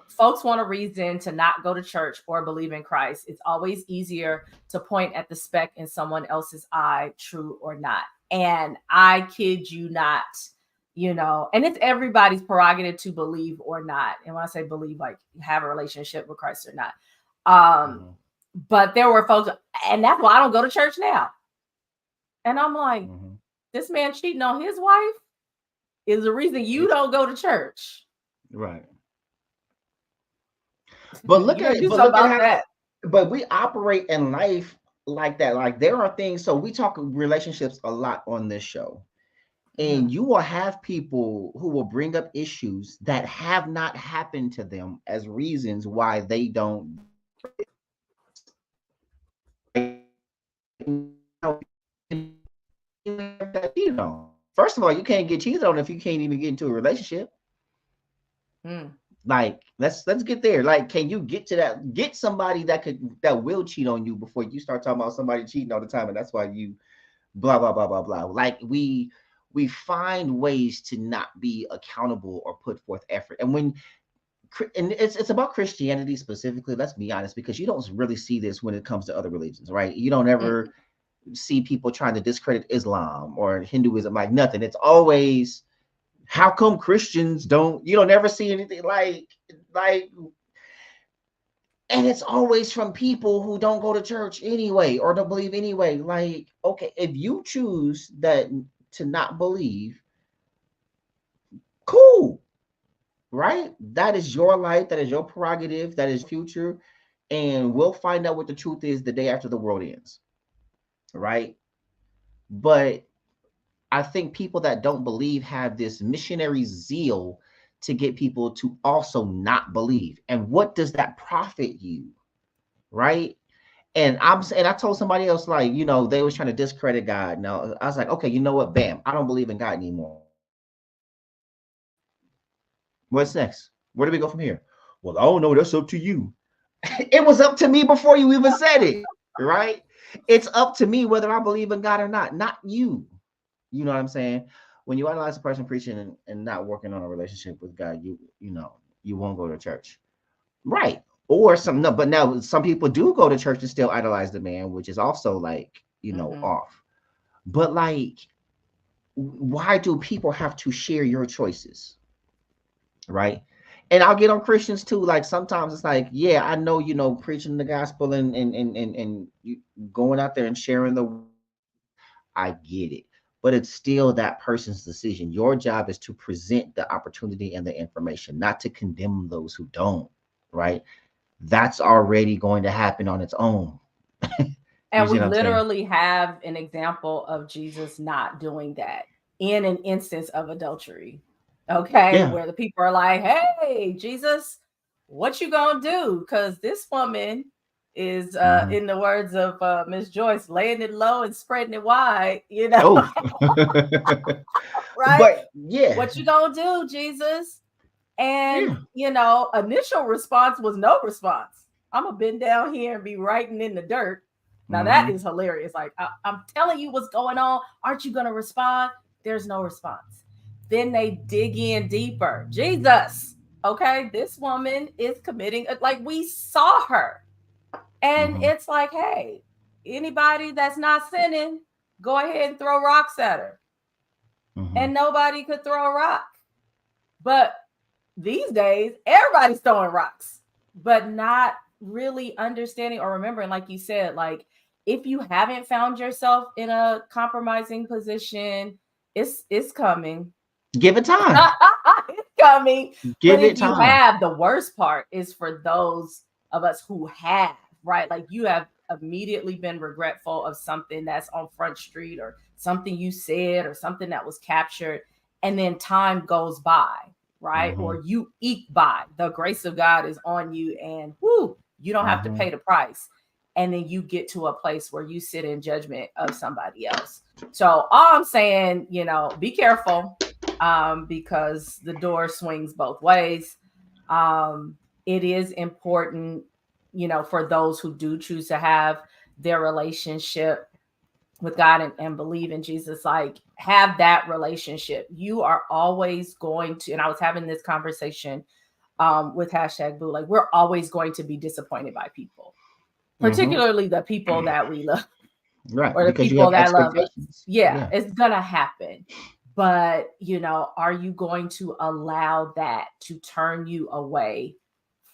folks want a reason to not go to church or believe in Christ. It's always easier to point at the speck in someone else's eye, true or not. And I kid you not, and it's everybody's prerogative to believe or not. And when I say believe, like have a relationship with Christ or not. But there were folks, and that's why I don't go to church now. And I'm like, this man cheating on his wife is the reason you don't go to church.
Right. But look at that. But we operate in life like that. Like there are things. So we talk relationships a lot on this show. And you will have people who will bring up issues that have not happened to them as reasons why they don't. First of all, you can't get cheated on if you can't even get into a relationship. Like, let's get there. Like, can you get to that? Get somebody that will cheat on you before you start talking about somebody cheating all the time, and that's why you blah blah blah blah blah. Like we find ways to not be accountable or put forth effort, and it's about Christianity specifically. Let's be honest, because you don't really see this when it comes to other religions, right? You don't ever see people trying to discredit Islam or Hinduism, like nothing. It's always, how come Christians don't? You don't ever see anything like, and it's always from people who don't go to church anyway or don't believe anyway. Like, okay, if you choose that to not believe, cool. Right? That is your life. That is your prerogative. That is future. And we'll find out what the truth is the day after the world ends. Right? But I think people that don't believe have this missionary zeal to get people to also not believe. And what does that profit you? Right? And I told somebody else, like, they was trying to discredit God. Now I was like, okay, you know what? Bam, I don't believe in God anymore. What's next? Where do we go from here? Well, I don't know. That's up to you. It was up to me before you even said it, right? It's up to me whether I believe in God or not you. You know what I'm saying? When you analyze a person preaching and not working on a relationship with God, you won't go to church, right? Or but now some people do go to church and still idolize the man, which is also like off. But like, why do people have to share your choices? Right. And I'll get on Christians too. Like sometimes it's like, yeah, I know, preaching the gospel and you going out there and sharing I get it, but it's still that person's decision. Your job is to present the opportunity and the information, not to condemn those who don't. Right. That's already going to happen on its own.
And we literally have an example of Jesus not doing that in an instance of adultery. Okay, yeah. Where the people are like, hey, Jesus, what you gonna do? Because this woman is, in the words of Miss Joyce, laying it low and spreading it wide,
Oh.
Right?
But yeah.
What you gonna do, Jesus? And, initial response was no response. I'm gonna bend down here and be writing in the dirt. Now that is hilarious. Like, I'm telling you what's going on. Aren't you gonna respond? There's no response. Then they dig in deeper. Jesus, okay, this woman is committing, like we saw her. And it's like, hey, anybody that's not sinning, go ahead and throw rocks at her. And nobody could throw a rock. But these days, everybody's throwing rocks, but not really understanding or remembering, like you said, like if you haven't found yourself in a compromising position, it's coming.
Give it time.
It's coming.
Give
but
it
if
time.
You have, the worst part is for those of us who have, right? Like you have immediately been regretful of something that's on Front Street or something you said or something that was captured, and then time goes by, right? Or you eke by. The grace of God is on you, and whoo, you don't have to pay the price. And then you get to a place where you sit in judgment of somebody else. So all I'm saying, be careful, because the door swings both ways. It is important, for those who do choose to have their relationship with God and believe in Jesus, like have that relationship. You are always going to, and I was having this conversation with #Boo, like we're always going to be disappointed by people, particularly the people that we love,
right?
Or the
because
people that love us.
Yeah,
it's gonna happen. But are you going to allow that to turn you away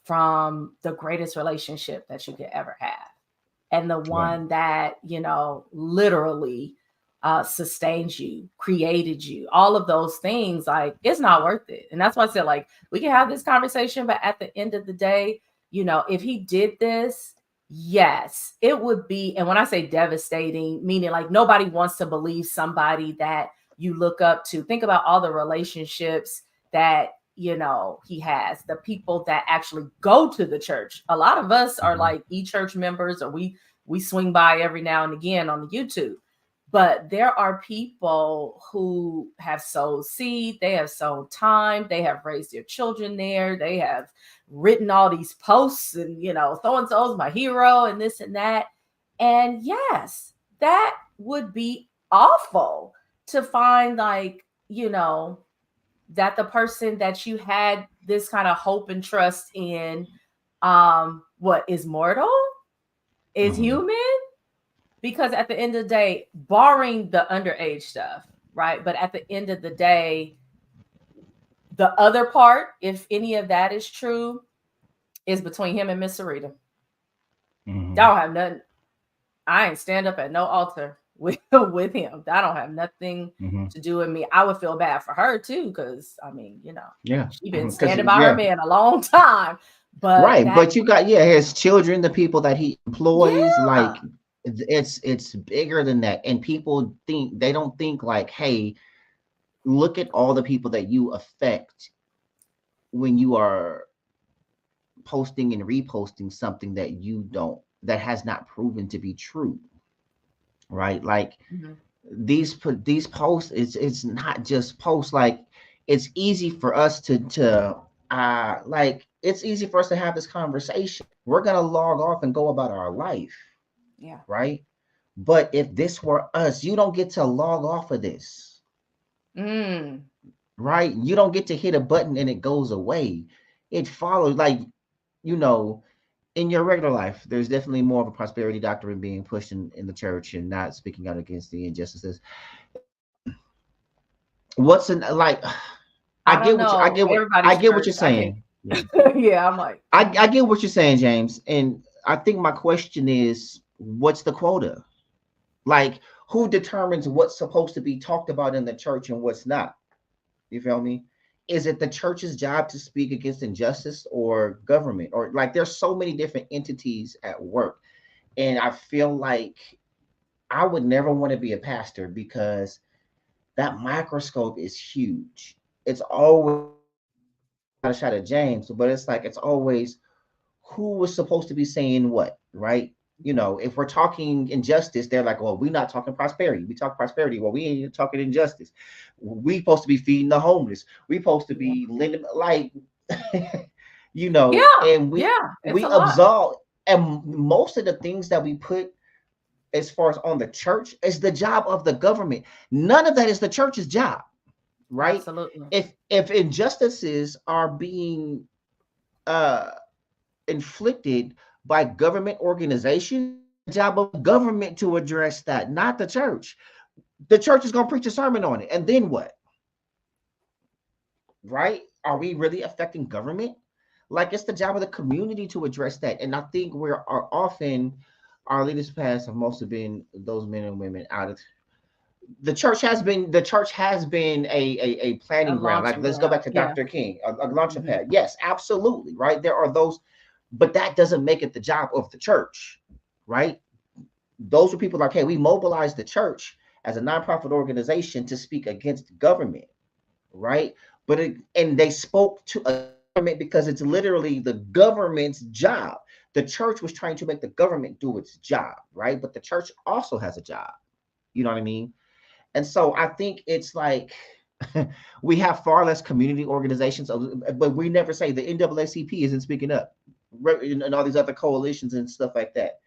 from the greatest relationship that you could ever have, and the one that literally sustains you, created you, all of those things? Like, it's not worth it. And that's why I said, like, we can have this conversation, but at the end of the day, if he did this, yes, it would be. And when I say devastating, meaning like nobody wants to believe somebody that you look up to. Think about all the relationships that he has, the people that actually go to the church. A lot of us are like e-church members, or we swing by every now and again on the YouTube. But there are people who have sowed seed, they have sown time, they have raised their children there, they have written all these posts and so-and-so's my hero and this and that. And yes, that would be awful to find, like, that the person that you had this kind of hope and trust in, what is mortal, is human. Because at the end of the day, barring the underage stuff, right? But at the end of the day, the other part, if any of that is true, is between him and Miss Sarita. I don't have nothing. I ain't stand up at no altar with him. That don't have nothing to do with me. I would feel bad for her too, because I mean, she been standing by her man a long time. But
but you got his children, the people that he employs, like it's bigger than that. And people don't think like, hey, look at all the people that you affect when you are posting and reposting something that has not proven to be true, right? Like these posts, it's not just posts. Like, it's easy for us to it's easy for us to have this conversation. We're gonna log off and go about our life, right? But if this were us, you don't get to log off of this, right? You don't get to hit a button and it goes away. It follows, like, in your regular life, there's definitely more of a prosperity doctrine being pushed in the church, and not speaking out against the injustices. What's in, like, I get what you're saying.
Yeah, I'm like,
I get what you're saying, James. And I think my question is, what's the quota? Like, who determines what's supposed to be talked about in the church and what's not? You feel me? Is it the church's job to speak against injustice, or government? Or, like, there's so many different entities at work. And I feel like I would never want to be a pastor, because that microscope is huge. It's always a shot at James, but it's like, it's always who was supposed to be saying what, right? If we're talking injustice, they're like, well, we're not talking prosperity. We talk prosperity. Well, we ain't talking injustice. We supposed to be feeding the homeless. We supposed to be lending, like, and we absolve. And most of the things that we put as far as on the church is the job of the government. None of that is the church's job. right?
Absolutely.
If injustices are being uh inflicted by government organizations, it's the job of the government to address that, not the church. The church is going to preach a sermon on it, and then what? Right? Are we really affecting government? Like, it's the job of the community to address that. And I think we're are often, our leaders past have mostly been those men and women out of the church has been a
A
planning ground. Like,
launching
let's go back
ground.
to
Yeah.
Dr. King, a launching
Hmm.
pad. Yes, absolutely, right? There are those, but that doesn't make it the job of the church, right? Those are people like, hey, we mobilize the church as a nonprofit organization to speak against the government, right? And they spoke to a government because it's literally the government's job. The church was trying to make the government do its job, right? But the church also has a job. You know what I mean? And so I think it's like we have far less community organizations, but we never say the NAACP isn't speaking up, and all these other coalitions and stuff like that.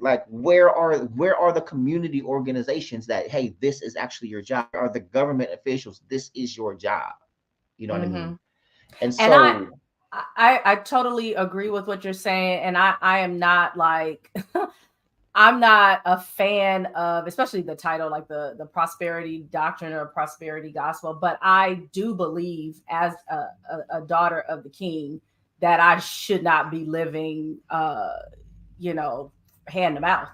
Like, where are the community organizations that, hey, this is actually your job? Are the government officials? This is your job. You know what I
Hmm.
mean? And
And
so,
I totally agree with what you're saying. And I am not like I'm not a fan of, especially the title, like the prosperity doctrine or prosperity gospel. But I do believe, as a daughter of the King, that I should not be living, you know, hand to mouth.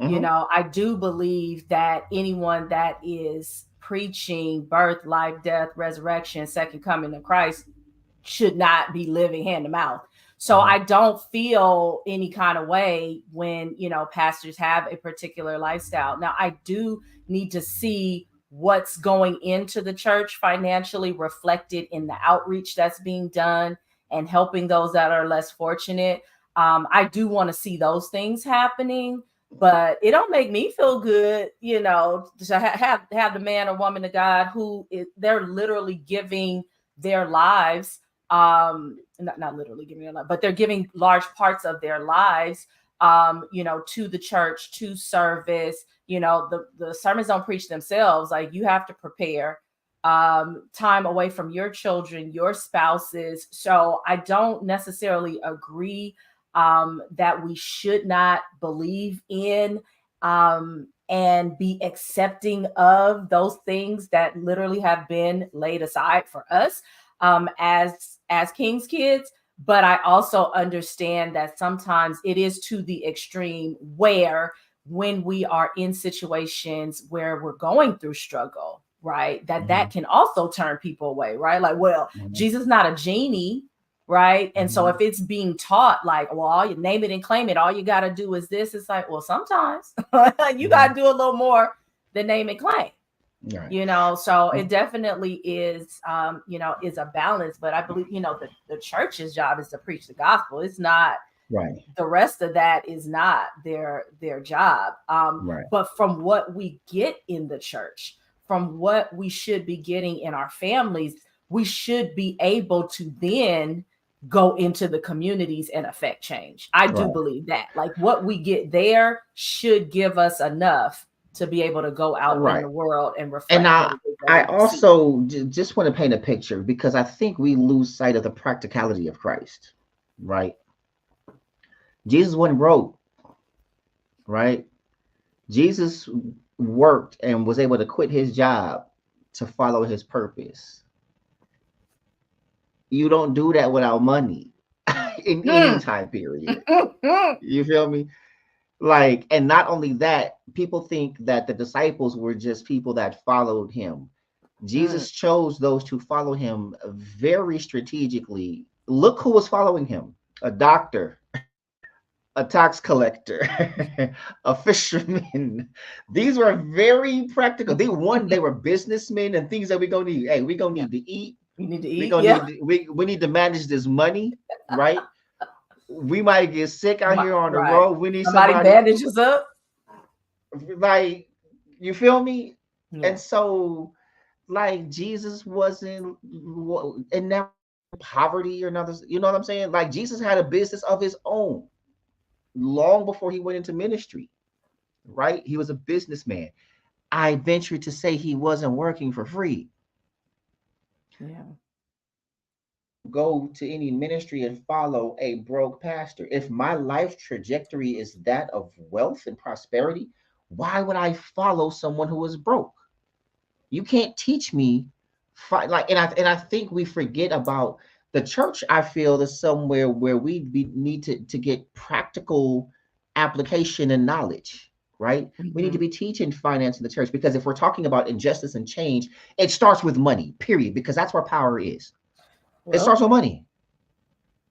You
mhm,
know, I do believe that anyone that is preaching birth, life, death, resurrection, second coming of Christ should not be living hand to mouth. So
mhm,
I don't feel any kind of way when, pastors have a particular lifestyle. Now, I do need to see what's going into the church financially reflected in the outreach that's being done and helping those that are less fortunate. I do want to see those things happening, but it don't make me feel good, to have the man or woman of God they're literally giving their lives, not literally giving their life, but they're giving large parts of their lives, to the church, to service. The sermons don't preach themselves. Like, you have to prepare time away from your children, your spouses. So I don't necessarily agree that we should not believe in and be accepting of those things that literally have been laid aside for us as King's kids. But I also understand that sometimes it is to the extreme, where when we are in situations where we're going through struggle, right, that
mhm,
can also turn people away, right? Like, well,
mhm,
Jesus is not a genie, right? And so if
mhm.
it's being taught like, well, you name it and claim it, all you got to do is this, it's like, well, sometimes you got to
Mhm.
do a little more than name and claim.
Right.
So it definitely is a balance. But I believe, the church's job is to preach the gospel. It's not,
Right.
the rest of that is not their job.
Right.
But from what we get in the church, from what we should be getting in our families, we should be able to then go into the communities and affect change. I do
Right.
believe that. Like, what we get there should give us enough to be able to go out in
Right.
the world and
And
reflect what
I
it is that
I
we receive.
also just want to paint a picture, because I think we lose sight of the practicality of Christ, right? Jesus wasn't broke, right? Jesus worked and was able to quit his job to follow his purpose. You don't do that without money in any
Mm.
time period. You feel me? Like, and not only that, people think that the disciples were just people that followed him.
Mm.
Jesus chose those to follow him very strategically. Look who was following him: a doctor, a tax collector, a fisherman. These were very practical. They were businessmen and things that we gonna need. Hey, we gonna
Yeah,
need to eat.
you need to
We
eat.
gonna
Yeah,
we need to manage this money, right? We might get sick out here on the
right.
road. We need
Somebody
somebody,
bandages up.
like, you feel me?
Yeah.
And so, like, Jesus wasn't in that poverty or nothing. You know what I'm saying? Like, Jesus had a business of his own long before he went into ministry, right? He was a businessman. I venture to say he wasn't working for free.
Yeah.
Go to any ministry and follow a broke pastor. If my life trajectory is that of wealth and prosperity, why would I follow someone who is broke? You can't teach me like, and I think we forget about the church. I feel is somewhere where need to get practical application and knowledge, right? We need to be teaching finance in the church, because if we're talking about injustice and change, it starts with money, period, because that's where power is. It starts with money.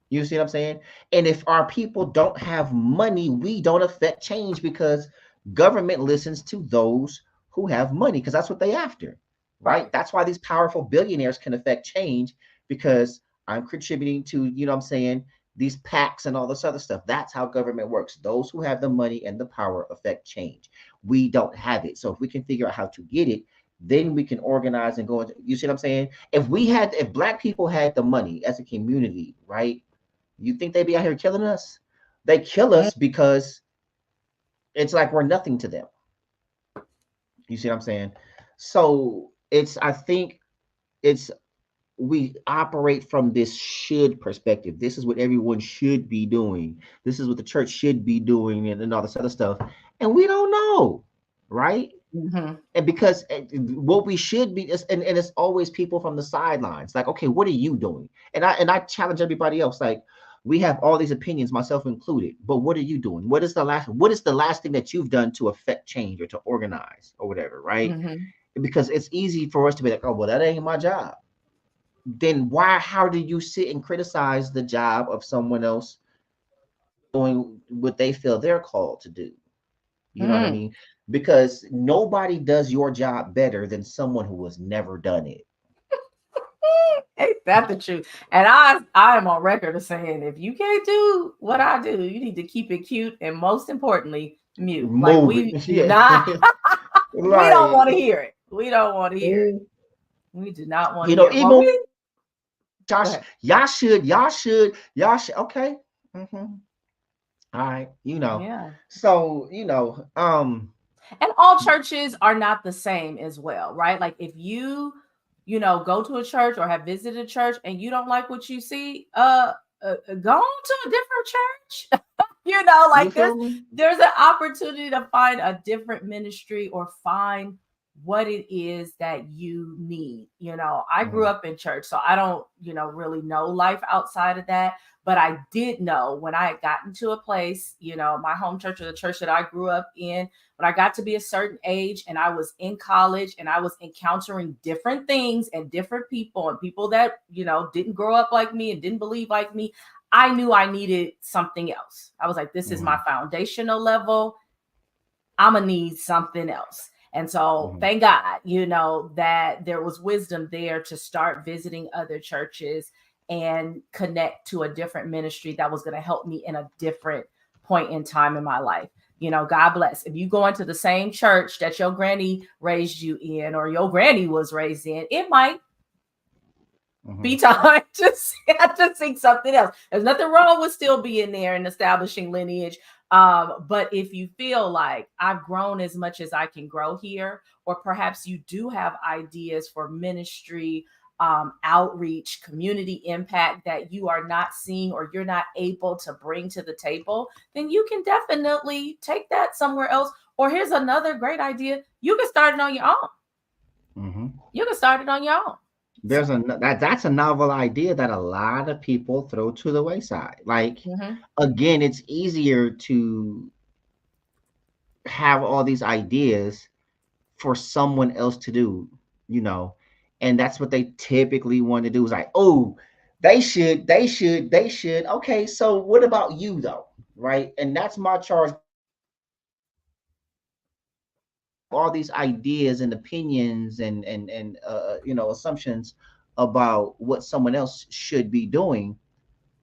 You see what I'm saying? And if our people don't have money, we don't affect change, because government listens to those who have money, because that's what they after, right? That's why these powerful billionaires can affect change, because I'm contributing to, you know what I'm saying, these PACs and all this other stuff. That's how government works. Those who have the money and the power affect change. We don't have it. So if we can figure out how to get it, then we can organize and go into, you see what I'm saying? If black people had the money as a community, right? You think they'd be out here killing us? They kill us because it's like we're nothing to them. You see what I'm saying? So I think it's, we operate from this should perspective. This is what everyone should be doing. This is what the church should be doing, and all this other stuff. And we don't know, right? And because what we should be, and it's always people from the sidelines. Like, okay, what are you doing? And I challenge everybody else. Like, we have all these opinions, myself included. But what are you doing? What is the last thing that you've done to affect change or to organize or whatever, right? Because it's easy for us to be like, oh, well, that ain't my job. Then how do you sit and criticize the job of someone else doing what they feel they're called to do? You know what I mean? Because nobody does your job better than someone who has never done it.
Ain't that the truth? And I am on record of saying, if you can't do what I do, you need to keep it cute, and most importantly, mute. Like, we do not we don't want to hear it. We don't want to hear it. We do not want to hear it.
Even y'all should. Okay. All right.
Yeah.
So,
and all churches are not the same as well, right? Like, if you go to a church or have visited a church and you don't like what you see, go on to a different church. Like, there's an opportunity to find a different ministry or find what it is that you need. I grew up in church, so I don't, really know life outside of that. But I did know when I had gotten to a place, my home church or the church that I grew up in, when I got to be a certain age and I was in college and I was encountering different things and different people and people that, didn't grow up like me and didn't believe like me, I knew I needed something else. I was like, this is my foundational level. I'm going to need something else. And so thank God, that there was wisdom there to start visiting other churches and connect to a different ministry that was going to help me in a different point in time in my life. God bless. If you go into the same church that your granny raised you in or your granny was raised in, it might be time to seek something else. There's nothing wrong with still being there and establishing lineage. But if you feel like I've grown as much as I can grow here, or perhaps you do have ideas for ministry, outreach, community impact that you are not seeing or you're not able to bring to the table, then you can definitely take that somewhere else. Or here's another great idea. You can start it on your own. You can start it on your own.
That's a novel idea that a lot of people throw to the wayside. Like, again, it's easier to have all these ideas for someone else to do, and that's what they typically want to do, is like, oh, they should. Okay, so what about you though? Right? And that's my charge. All these ideas and opinions and assumptions about what someone else should be doing.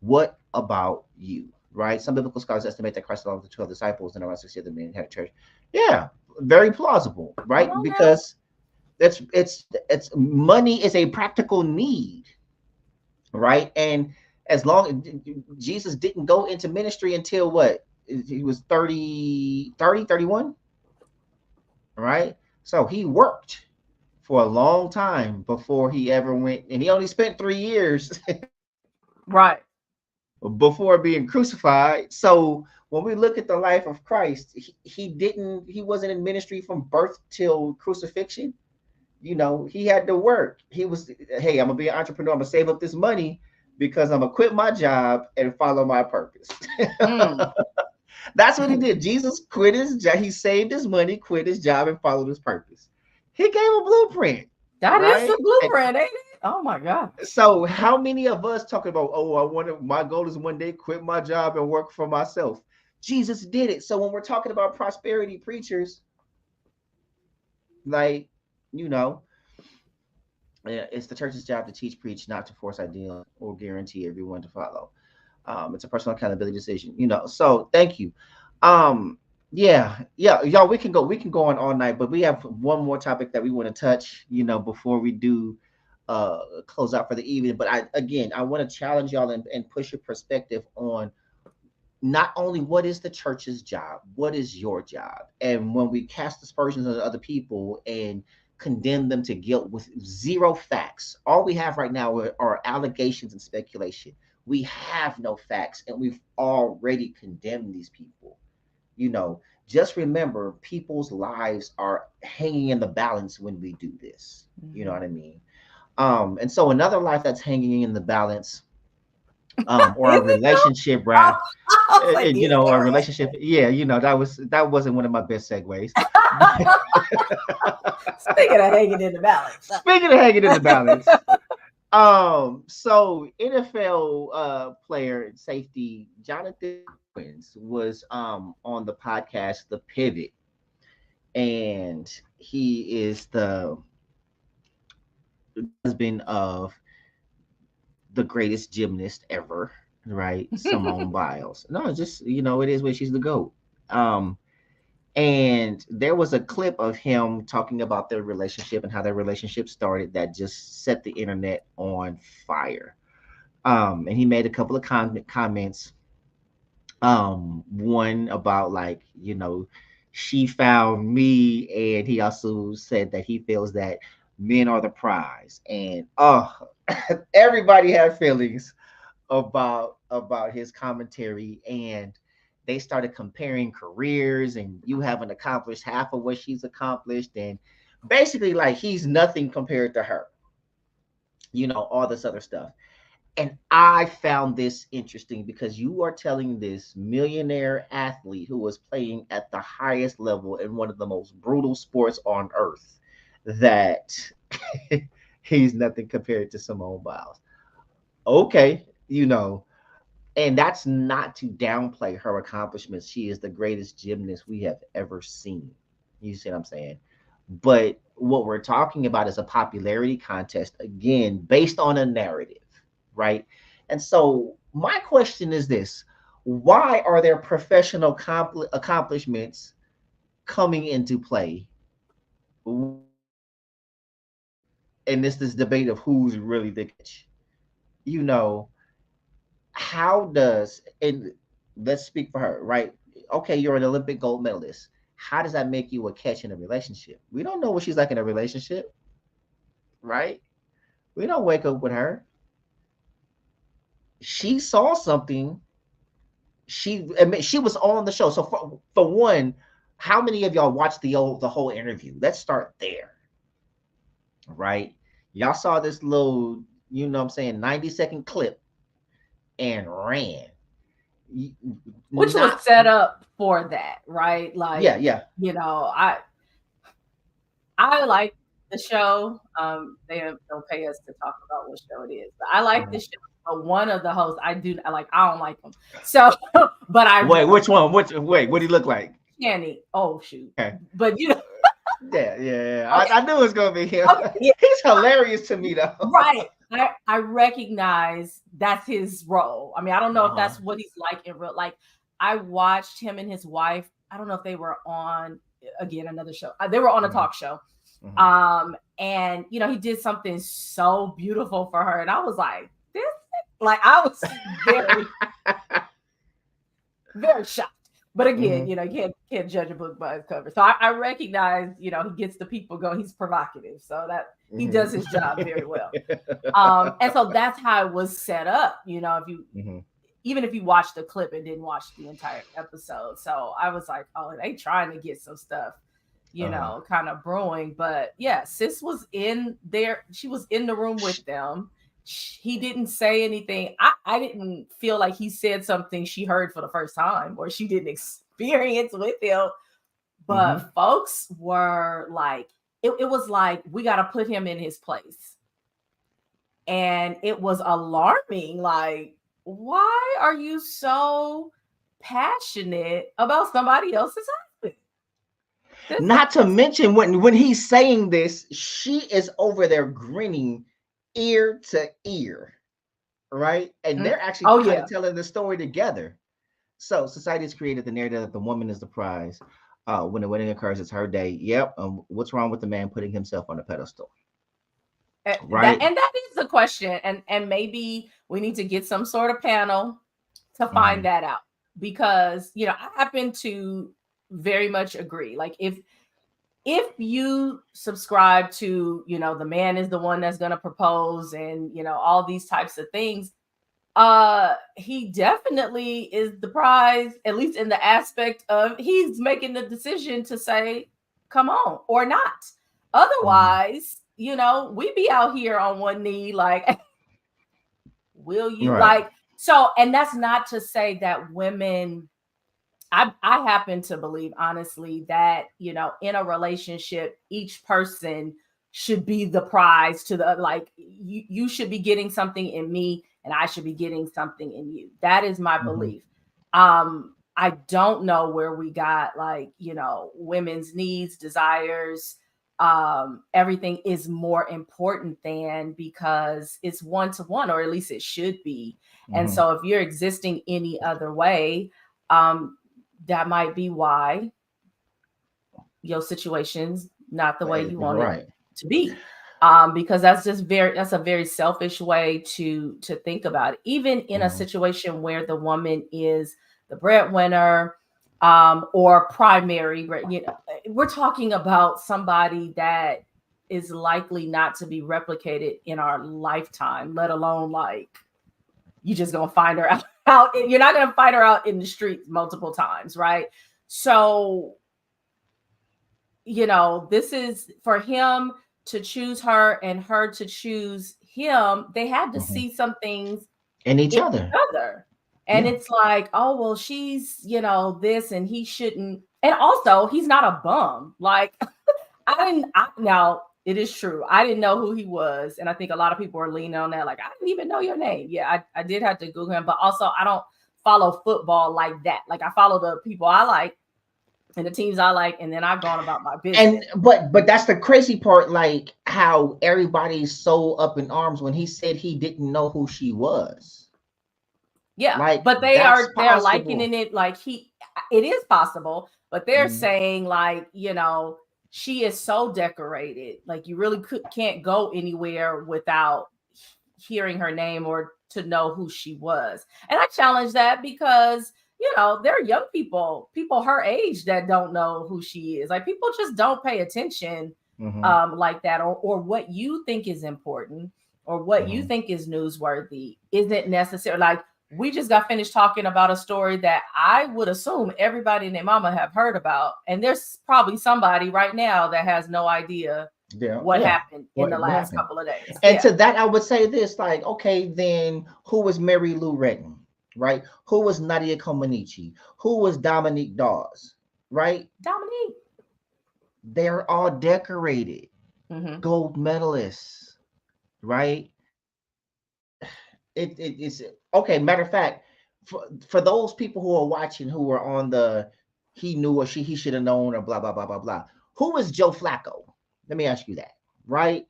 What about you? Right? Some biblical scholars estimate that Christ along with the 12 disciples and around 60 of them in the church. Yeah, very plausible, right? Because it's money is a practical need, right? And as long as Jesus didn't go into ministry until what? He was 31, right? So he worked for a long time before he ever went, and he only spent 3 years
Right.
before being crucified. So when we look at the life of Christ, he wasn't in ministry from birth till crucifixion. He had to work. He was, hey, I'm gonna be an entrepreneur. I'm gonna save up this money because I'm gonna quit my job and follow my purpose.
Mm.
That's what he did. Jesus quit his job. He saved his money, quit his job, and followed his purpose. He gave a blueprint.
That is
Right?
the blueprint, ain't it? Oh my God.
So how many of us talking about, oh, my goal is one day quit my job and work for myself? Jesus did it. So when we're talking about prosperity preachers, like, you know, it's the church's job to teach, preach, not to force ideals or guarantee everyone to follow. It's a personal accountability decision, So thank you. Yeah, y'all, we can go on all night, but we have one more topic that we want to touch, before we do close out for the evening. But I want to challenge y'all and push your perspective on not only what is the church's job, what is your job? And when we cast aspersions on other people and condemn them to guilt with zero facts, all we have right now are allegations and speculation. We have no facts, and we've already condemned these people. Just remember, people's lives are hanging in the balance when we do this. Mm-hmm. You know what I mean? And so another life that's hanging in the balance, or a relationship, Brad. A relationship. Yeah, that wasn't one of my best segues.
Speaking of hanging in the balance.
So NFL player and safety Jonathan was on the podcast The Pivot, and he is the husband of the greatest gymnast ever, right? Simone Biles. No, just it is what she's the GOAT. And there was a clip of him talking about their relationship and how their relationship started that just set the internet on fire. And he made a couple of comments. One about she found me, and he also said that he feels that men are the prize. And everybody had feelings about his commentary, and they started comparing careers, and you haven't accomplished half of what she's accomplished, and basically he's nothing compared to her, all this other stuff. And I found this interesting because you are telling this millionaire athlete who was playing at the highest level in one of the most brutal sports on earth that he's nothing compared to Simone Biles. Okay, and that's not to downplay her accomplishments. She is the greatest gymnast we have ever seen. You see what I'm saying? But what we're talking about is a popularity contest, again, based on a narrative, right? And so my question is this: why are there professional accomplishments coming into play? And this debate of who's really the catch. How does, and let's speak for her, right? Okay, you're an Olympic gold medalist. How does that make you a catch in a relationship? We don't know what she's like in a relationship, right? We don't wake up with her. She saw something. She was on the show. So for one, how many of y'all watched the whole interview? Let's start there, right? Y'all saw this little, 90-second clip and ran.
Which was set up for that, right?
Yeah.
I like the show. They don't pay us to talk about what show it is, but I like the show. But one of the hosts, I don't like him. So, but
which one? What do he look like?
Kenny. Oh shoot.
Okay.
But
Yeah. Okay. I knew it was gonna be him. Okay, yeah. He's hilarious to me though.
Right. I recognize that's his role. I mean, I don't know if that's what he's like in real. I watched him and his wife. I don't know if they were on another show. They were on a talk show. Mm-hmm. And he did something so beautiful for her, and I was like, I was very, very shocked. But again, you know, you can't judge a book by its cover. So I recognize, you know, he gets the people going. He's provocative, so that he does his job very well. And so that's how it was set up. You know, if you even if you watched the clip and didn't watch the entire episode. So I was like, oh, they trying to get some stuff, you know, kind of brewing. But yeah, sis was in there. She was in the room with them. He didn't say anything. I didn't feel like he said something she heard for the first time or she didn't experience with him. But folks were like, it was like, we got to put him in his place. And it was alarming. Like, why are you so passionate about somebody else's husband?
Not to mention when he's saying this, she is over there grinning ear to ear, right? And they're actually kind of telling the story together. So society has created the narrative that the woman is the prize. When the wedding occurs, it's her day. Yep. What's wrong with the man putting himself on a pedestal? Right.
And that is the question. And maybe we need to get some sort of panel to find that out. Because, you know, I happen to very much agree. Like if you subscribe to, you know, the man is the one that's going to propose and, you know, all these types of things, he definitely is the prize, at least in the aspect of he's making the decision to say, come on, or not. Otherwise, you know, we be out here on one knee, like, will you like, so, and that's not to say that women, I happen to believe, honestly, that, you know, in a relationship, each person should be the prize to the, like, you should be getting something in me and I should be getting something in you. That is my belief. I don't know where we got, like, you know, women's needs, desires, everything is more important than, because it's one-to-one, or at least it should be. And so if you're existing any other way, that might be why your situation's not the way you want it to be. Because that's a very selfish way to think about it. Even in a situation where the woman is the breadwinner, or primary, you know, we're talking about somebody that is likely not to be replicated in our lifetime, let alone like you just gonna find her out. You're not gonna find her out in the streets multiple times, right? So, you know, this is for him to choose her and her to choose him. They had to see some things
in each other.
And it's like, oh, well, she's, you know, this, and he shouldn't. And also, he's not a bum. Like, now it is true. I didn't know who he was. And I think a lot of people are leaning on that. Like, I didn't even know your name. Yeah, I did have to Google him. But also, I don't follow football like that. Like, I follow the people I like and the teams I like, and then I've gone about my business.
And but that's the crazy part, like how everybody's so up in arms when he said he didn't know who she was.
Yeah, like, but they're likening it like it is possible, but they're saying, like, you know, she is so decorated, like you really can't go anywhere without hearing her name or to know who she was. And I challenge that, because, you know, there are young people her age that don't know who she is. Like, people just don't pay attention like that, or what you think is important or what you think is newsworthy isn't necessary. Like, we just got finished talking about a story that I would assume everybody and their mama have heard about. And there's probably somebody right now that has no idea what happened in the last couple of days.
And to that, I would say this, like, okay, then who was Mary Lou Retton, right? Who was Nadia Comaneci? Who was Dominique Dawes, right?
Dominique.
They're all decorated, gold medalists, right? It's okay. Matter of fact, for those people who are watching, who are on the he knew or he should have known or blah blah blah blah blah. Who is Joe Flacco? Let me ask you that, right?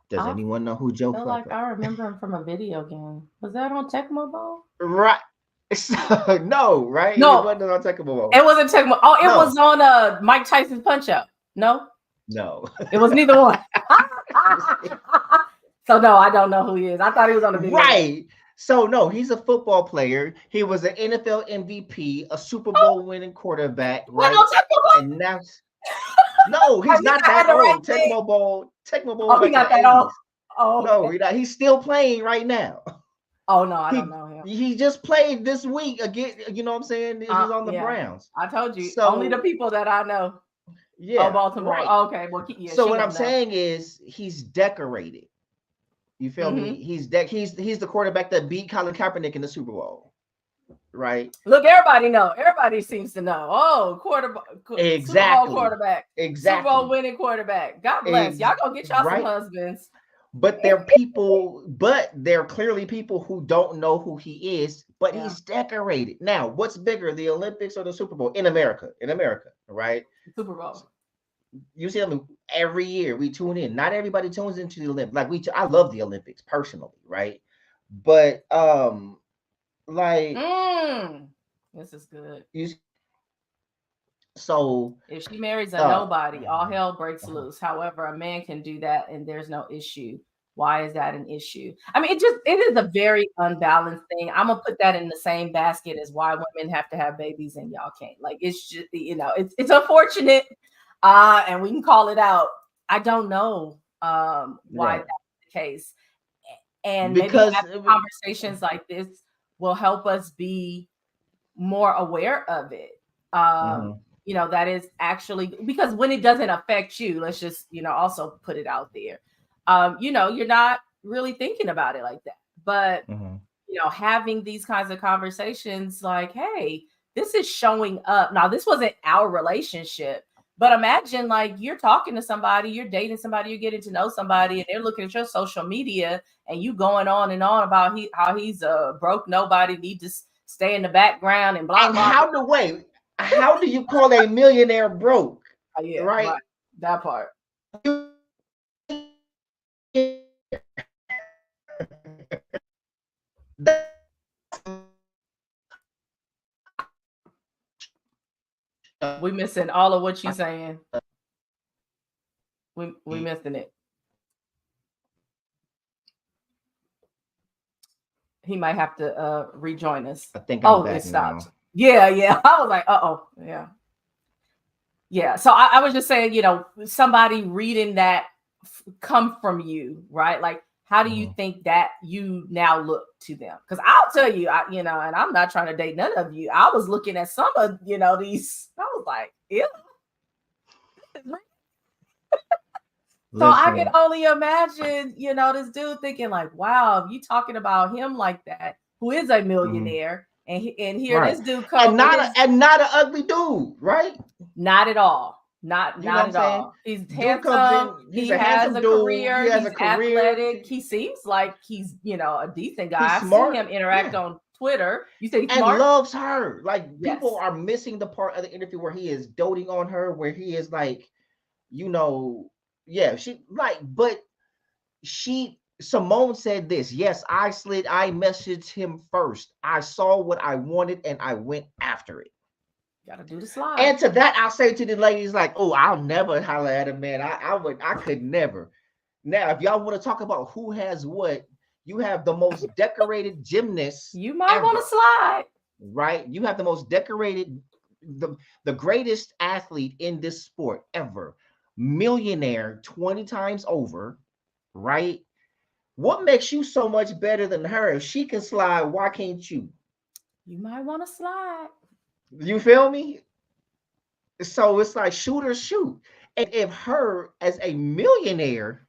Does anyone know who Joe Flacco?
Like, I remember him from a video game. Was that on Tecmo Bowl?
Right. No, right?
No,
it wasn't on Tecmo Bowl.
It wasn't Tecmo. Oh, it was on Mike Tyson's Punch Out. No,
it
was neither one. So no, I don't know who he is. I thought he was on the video.
Right. So no, he's a football player. He was an NFL MVP, a Super Bowl winning quarterback,
What
right?
on Tecmo
And now, no,
Are
he's
you
not that
saying the right
old.
thing?
Tecmo Bowl was
Oh, he
back in
got
the
that off.
80s.
Oh,
No,
okay.
he's still playing right now.
Oh no, I don't
He
know him.
he just played this week again. You know what I'm saying? He's on the
Yeah,
Browns.
I told you. Only the
So
people that I know. Oh,
yeah,
Baltimore.
right.
Oh, okay, well, yeah,
So
she
what I'm
won't know.
saying is he's decorated. You feel me? He's the quarterback that beat Colin Kaepernick in the Super Bowl, right?
Look, everybody know. Everybody seems to know. Oh, Super Bowl
Exactly.
quarterback, Super Bowl
Exactly.
winning quarterback. God bless y'all. Go get y'all some
Right.
husbands.
But they're clearly people who don't know who he is, but
Yeah.
he's decorated. Now, what's bigger, the Olympics or the Super Bowl? In America, right?
Super Bowl.
You see them every year. We tune in. Not everybody tunes into the Olympics. I love the Olympics personally, right? But like
this is good.
you, so
If she marries a nobody, all hell breaks loose. However, a man can do that and there's no issue. Why is that an issue? I mean, it is a very unbalanced thing. I'm gonna put that in the same basket as why women have to have babies and y'all can't. Like, it's just, it's unfortunate. And we can call it out. I don't know why that's the case. And because maybe conversations like this will help us be more aware of it. That is actually, because when it doesn't affect you, let's just, also put it out there. You're not really thinking about it like that. But, having these kinds of conversations like, hey, this is showing up. Now, this wasn't our relationship, but imagine like you're talking to somebody, you're dating somebody, you're getting to know somebody, and they're looking at your social media and you going on and on about how he's a broke nobody, need to stay in the background and blah, blah, blah.
How do you call a millionaire broke?
Yeah, right. That part. We missing all of what you're saying. We missing it. He might have to rejoin us.
I think I'm back
it stopped.
now.
Yeah. I was like, yeah. Yeah. So I was just saying, somebody reading that come from you, right? Like, how do you think that you now look to them? Because I'll tell you, and I'm not trying to date none of you. I was looking at some of, these. I was like, yeah. So I can only imagine, this dude thinking like, wow, if you talking about him like that, who is a millionaire, and here this dude comes
and not an ugly dude, right?
Not at all. Not at all. He's handsome. He has a career. He's athletic. He seems like he's, a decent guy. I've seen him interact on Twitter. You said he's smart?
Loves her. Like, people are missing the part of the interview where he is doting on her, where he is like, Simone said this. Yes, I messaged him first. I saw what I wanted and I went after it.
Gotta do the slide.
And to that, I'll say to the ladies, like, oh, I'll never holler at a man. I could never. Now, if y'all want to talk about who has what, you have the most decorated gymnast.
You might want to slide.
Right? You have the most decorated, the greatest athlete in this sport ever. Millionaire 20 times over, right? What makes you so much better than her? If she can slide, why can't you?
You might want to slide.
You feel me? So it's like shoot or shoot. And if her, as a millionaire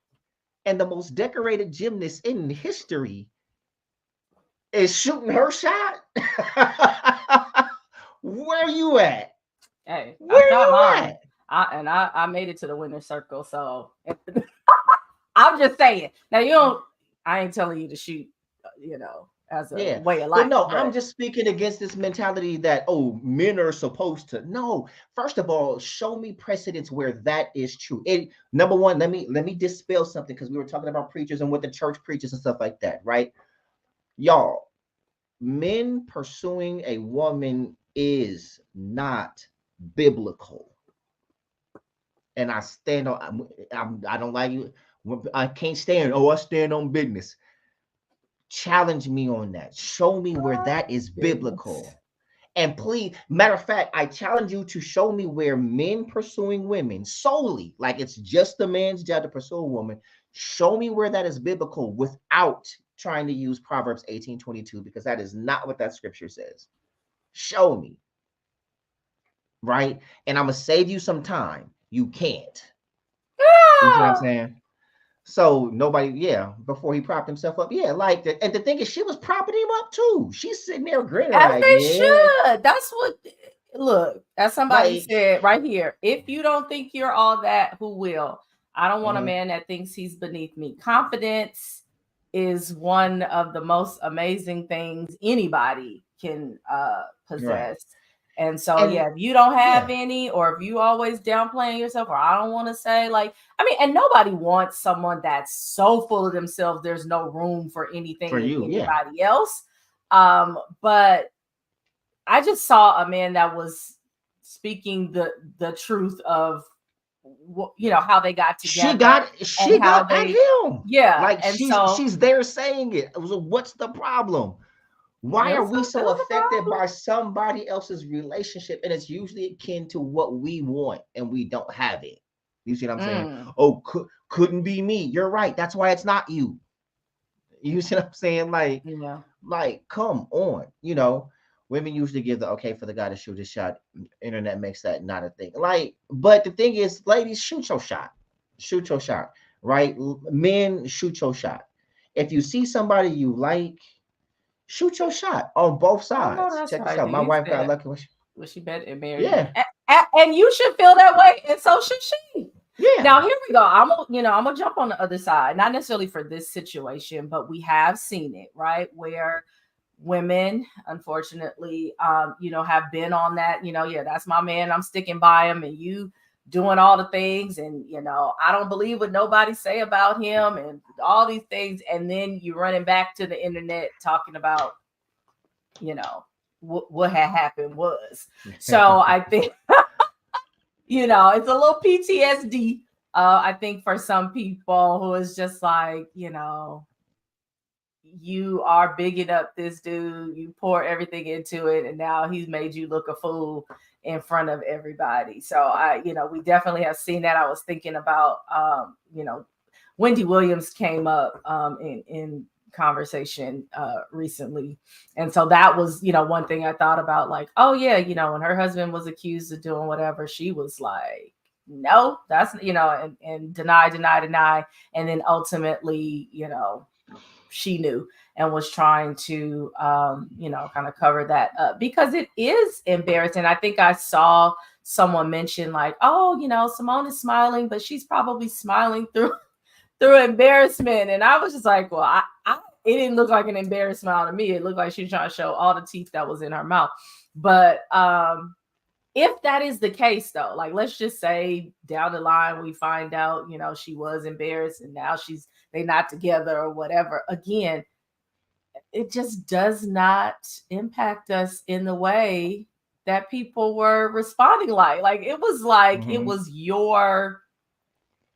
and the most decorated gymnast in history, is shooting her shot, where you at?
Hey, where you at? I made it to the winner's circle, so I'm just saying. Now I ain't telling you to shoot, as a way of life.
But no, I'm just speaking against this mentality that, men are supposed to. No, first of all, show me precedents where that is true. Number one, let me dispel something, because we were talking about preachers and what the church preaches and stuff like that, right? Y'all, men pursuing a woman is not biblical. And I stand on, I don't like you. I can't stand, I stand on business. challenge me on that. Show me where that is biblical. And please, matter of fact, I challenge you to show me where men pursuing women solely, like it's just the man's job to pursue a woman. Show me where that is biblical without trying to use Proverbs 18:22, because that is not what that scripture says. Show me. Right? And I'm going to save you some time. You can't. You see what I'm saying? So nobody, before he propped himself up, like that. And the thing is, she was propping him up too. She's sitting there grinning.
As like, they should. That's what, look, as somebody said right here, if you don't think you're all that, who will? I don't want a man that thinks he's beneath me. Confidence is one of the most amazing things anybody can possess. Right. And so, if you don't have any, or if you always downplaying yourself, or I don't want to say, like, I mean, and nobody wants someone that's so full of themselves, there's no room for anything for you, anybody else. But I just saw a man that was speaking the truth of, you know, how they got together.
She got at him.
Yeah.
Like, and she's there saying it. So what's the problem? Why are we so affected by somebody else's relationship? And it's usually akin to what we want and we don't have it. You see what I'm saying? Oh, couldn't be me. You're right. That's why it's not you. You see what I'm saying? Like, like, come on. You know, women usually give the okay for the guy to shoot his shot. Internet makes that not a thing. Like, but the thing is, ladies, shoot your shot. Shoot your shot. Right? Men, shoot your shot. If you see somebody you like, shoot your shot on both sides. Check this out. My wife got lucky
when she bet and married. Yeah. And you should feel that way, and so should she. Yeah. Now here we go. I'm gonna jump on the other side, not necessarily for this situation, but we have seen it, right? Where women, unfortunately, have been on that, that's my man, I'm sticking by him, and you doing all the things, and I don't believe what nobody say about him, and all these things, and then you running back to the internet talking about, what had happened was. So I think, it's a little PTSD. I think for some people who is just like, you are bigging up this dude, you pour everything into it, and now he's made you look a fool in front of everybody. So we definitely have seen that. I was thinking about, Wendy Williams came up in conversation recently. And so that was, one thing I thought about, like, oh yeah, when her husband was accused of doing whatever, she was like, no, that's, and deny. And then ultimately, she knew and was trying to, kind of cover that up, because it is embarrassing. I think I saw someone mention, like, oh, Simone is smiling, but she's probably smiling through embarrassment. And I was just like, well, it didn't look like an embarrassed smile to me. It looked like she was trying to show all the teeth that was in her mouth. But if that is the case, though, like, let's just say down the line we find out, she was embarrassed and now they're not together or whatever. Again, it just does not impact us in the way that people were responding. Like it was like, it was your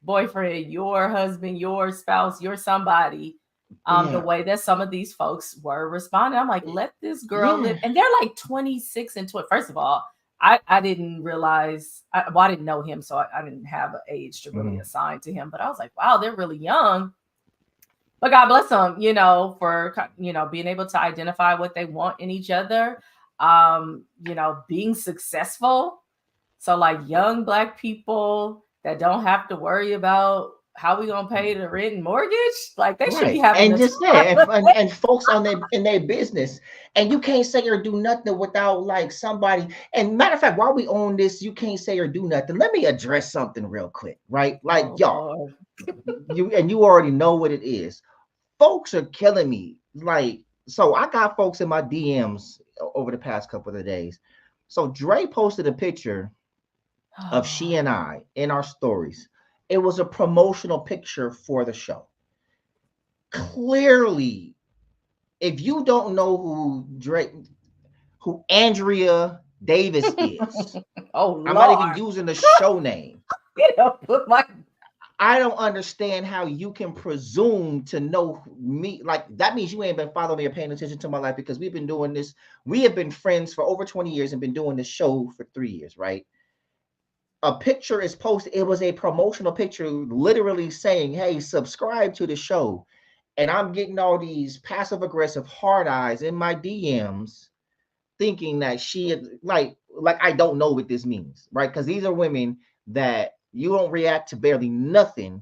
boyfriend, your husband, your spouse, your somebody. The way that some of these folks were responding, I'm like, let this girl live. And they're like 26 and 20. First of all, I didn't realize, I didn't know him, so I didn't have an age to really assign to him. But I was like, wow, they're really young. But God bless them, for, being able to identify what they want in each other, being successful. So like young Black people that don't have to worry about how we gonna pay the rent and mortgage, like they should be having.
And folks in their business, and you can't say or do nothing without like somebody. And matter of fact, while we own this, you can't say or do nothing. Let me address something real quick, right? Like y'all, you already know what it is. Folks are killing me. Like, so I got folks in my DMs over the past couple of days. So Dre posted a picture of she and I in our stories. It was a promotional picture for the show. Clearly, if you don't know who Andrea Davis is,
oh,
I'm not even using the show name. I don't understand how you can presume to know me. Like, that means you ain't been following me or paying attention to my life, because we've been doing this. We have been friends for over 20 years and been doing this show for 3 years, right? A picture is posted. It was a promotional picture literally saying, hey, subscribe to the show. And I'm getting all these passive aggressive hard eyes in my DMs, thinking that she like I don't know what this means, right? Because these are women that you don't react to barely nothing,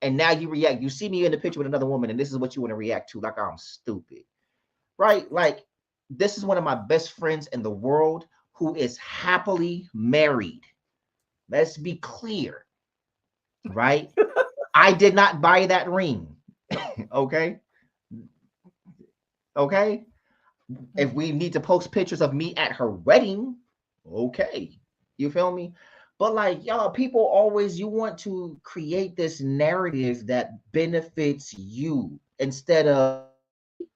and now you react. You see me in the picture with another woman, and this is what you want to react to, like I'm stupid, right? Like, this is one of my best friends in the world who is happily married. Let's be clear, right? I did not buy that ring. Okay. Okay. If we need to post pictures of me at her wedding, okay. You feel me? But like, y'all, people always, you want to create this narrative that benefits you instead of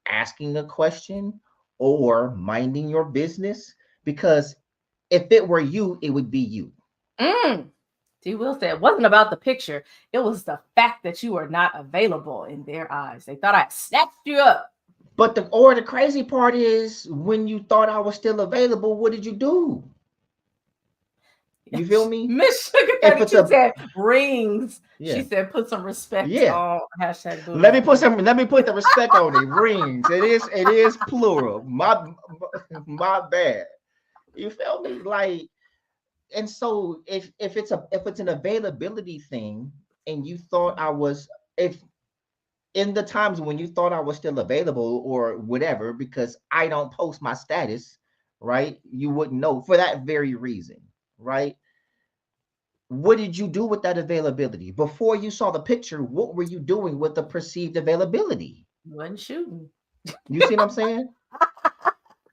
asking a question or minding your business. Because if it were you, it would be you.
D. Will said it wasn't about the picture. It was the fact that you were not available in their eyes. They thought I snatched you up.
But the crazy part is, when you thought I was still available, what did you do? You feel me?
Miss Sugar 32 said rings. Yeah. She said put some respect on hashtag Booty.
Let me put the respect on it. Rings. It is plural. My bad. You feel me? Like, and so if it's an availability thing, and you thought I was, if in the times when you thought I was still available or whatever, because I don't post my status, right? You wouldn't know for that very reason, right? What did you do with that availability? Before you saw the picture, what were you doing with the perceived availability?
Wasn't shooting.
You see what I'm saying?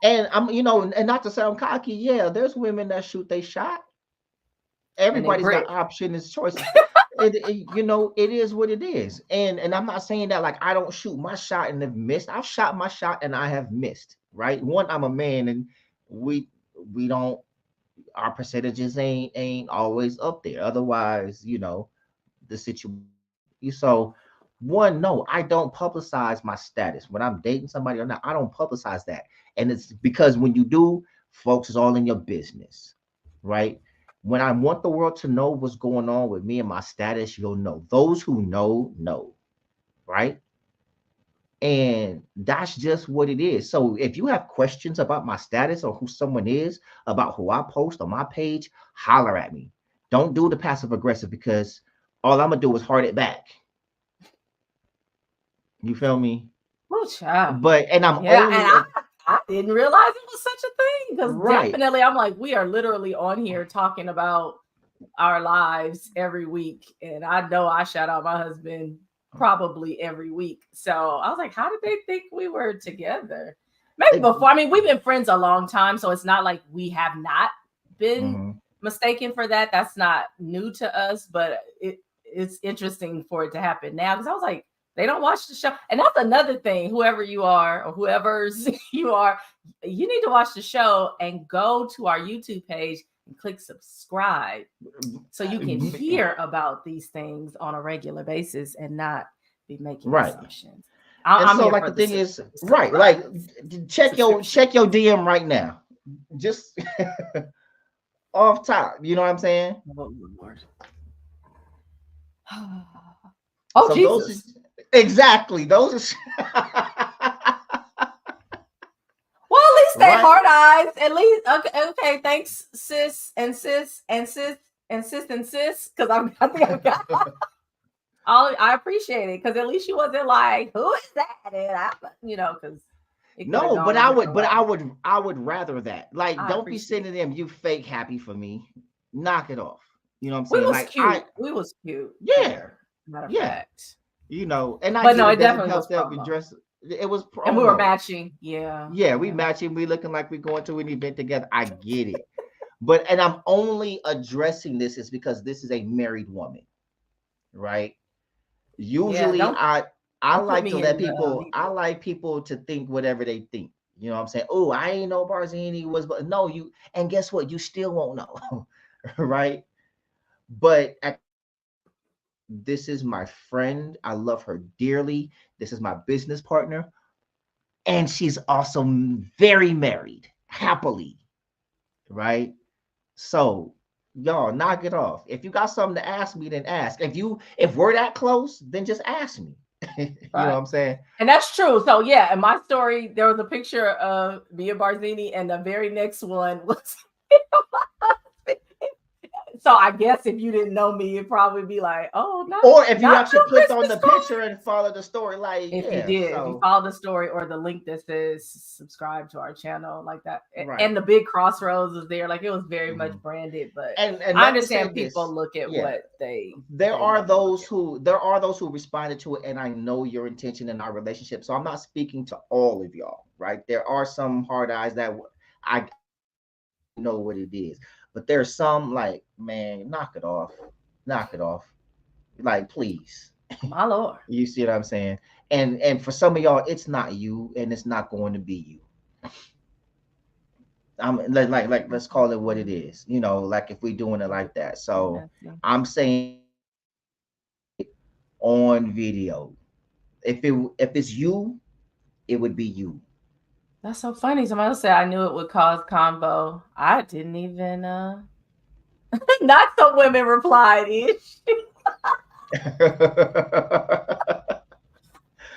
And I'm, and not to sound cocky, yeah, there's women that shoot they shot. Everybody's got options, choices. It is what it is. And I'm not saying that like I don't shoot my shot and have missed. I've shot my shot and I have missed, right? One, I'm a man, and we don't, our percentages ain't always up there. Otherwise, the situation. So one, no, I don't publicize my status. When I'm dating somebody or not, I don't publicize that. And it's because when you do, folks, is all in your business, right? When I want the world to know what's going on with me and my status, you'll know. Those who know, right? And that's just what it is. So if you have questions about my status or who someone is, about who I post on my page, holler at me. Don't do the passive aggressive, because all I'm gonna do is heart it back. You feel me?
Oh, child.
But and I'm only.
And I didn't realize it was such a thing, because definitely I'm like, we are literally on here talking about our lives every week, and I know I shout out my husband probably every week. So I was like, how did they think we were together? Maybe before. I mean, we've been friends a long time, so it's not like we have not been mistaken for that. That's not new to us, but it's interesting for it to happen now, because I was like, they don't watch the show. And that's another thing. Whoever you are, or whoever's you are, you need to watch the show and go to our YouTube page and click subscribe, so you can hear about these things on a regular basis and not be making assumptions.
I'm so like the thing is, right, like check your DM right now. Just off top. You know what I'm saying?
Oh, Lord.
So Jesus. Exactly. Those are
well, at least they hard eyes. At least okay. Thanks, sis. Because I think I got I appreciate it, because at least she wasn't like, who is that? And because
no, but I would rather that. Like, don't be sending them, you fake happy for me. Knock it off. You know what I'm saying?
We was cute.
Yeah.
Matter of fact.
And
it definitely was
dress. It was
promo. And we were matching.
Yeah, we matching. We looking like we're going to an event together. I get it. And I'm only addressing this is because this is a married woman, right? Usually I like to let people, I like people to think whatever they think. You know what I'm saying? Oh, I ain't know Barzini was, but no, you, and guess what? You still won't know, right? But This is my friend. I love her dearly. This is my business partner. And she's also very married, happily, right? So, y'all, knock it off. If you got something to ask me, then ask. If we're that close, then just ask me. You know what I'm saying?
And that's true. So yeah, in my story, there was a picture of me and Barzini, and the very next one was so I guess if you didn't know me, it'd probably be like, oh, no.
Or if you actually clicked on the picture and followed the story, like
if you did, if you follow the story or the link that says subscribe to our channel, like that, and the big crossroads was there, like it was very much branded. But and I understand people look at what they.
There are those who responded to it, and I know your intention in our relationship. So I'm not speaking to all of y'all, right? There are some hard eyes that I know what it is. But there's some like, man, knock it off. Like, please.
My Lord.
You see what I'm saying? And for some of y'all, it's not you, and it's not going to be you. I'm like let's call it what it is. You know, like if we're doing it like that. So I'm saying on video. If it's you, it would be you.
That's so funny. Somebody said I knew it would cause combo. I didn't even not some women replied ish.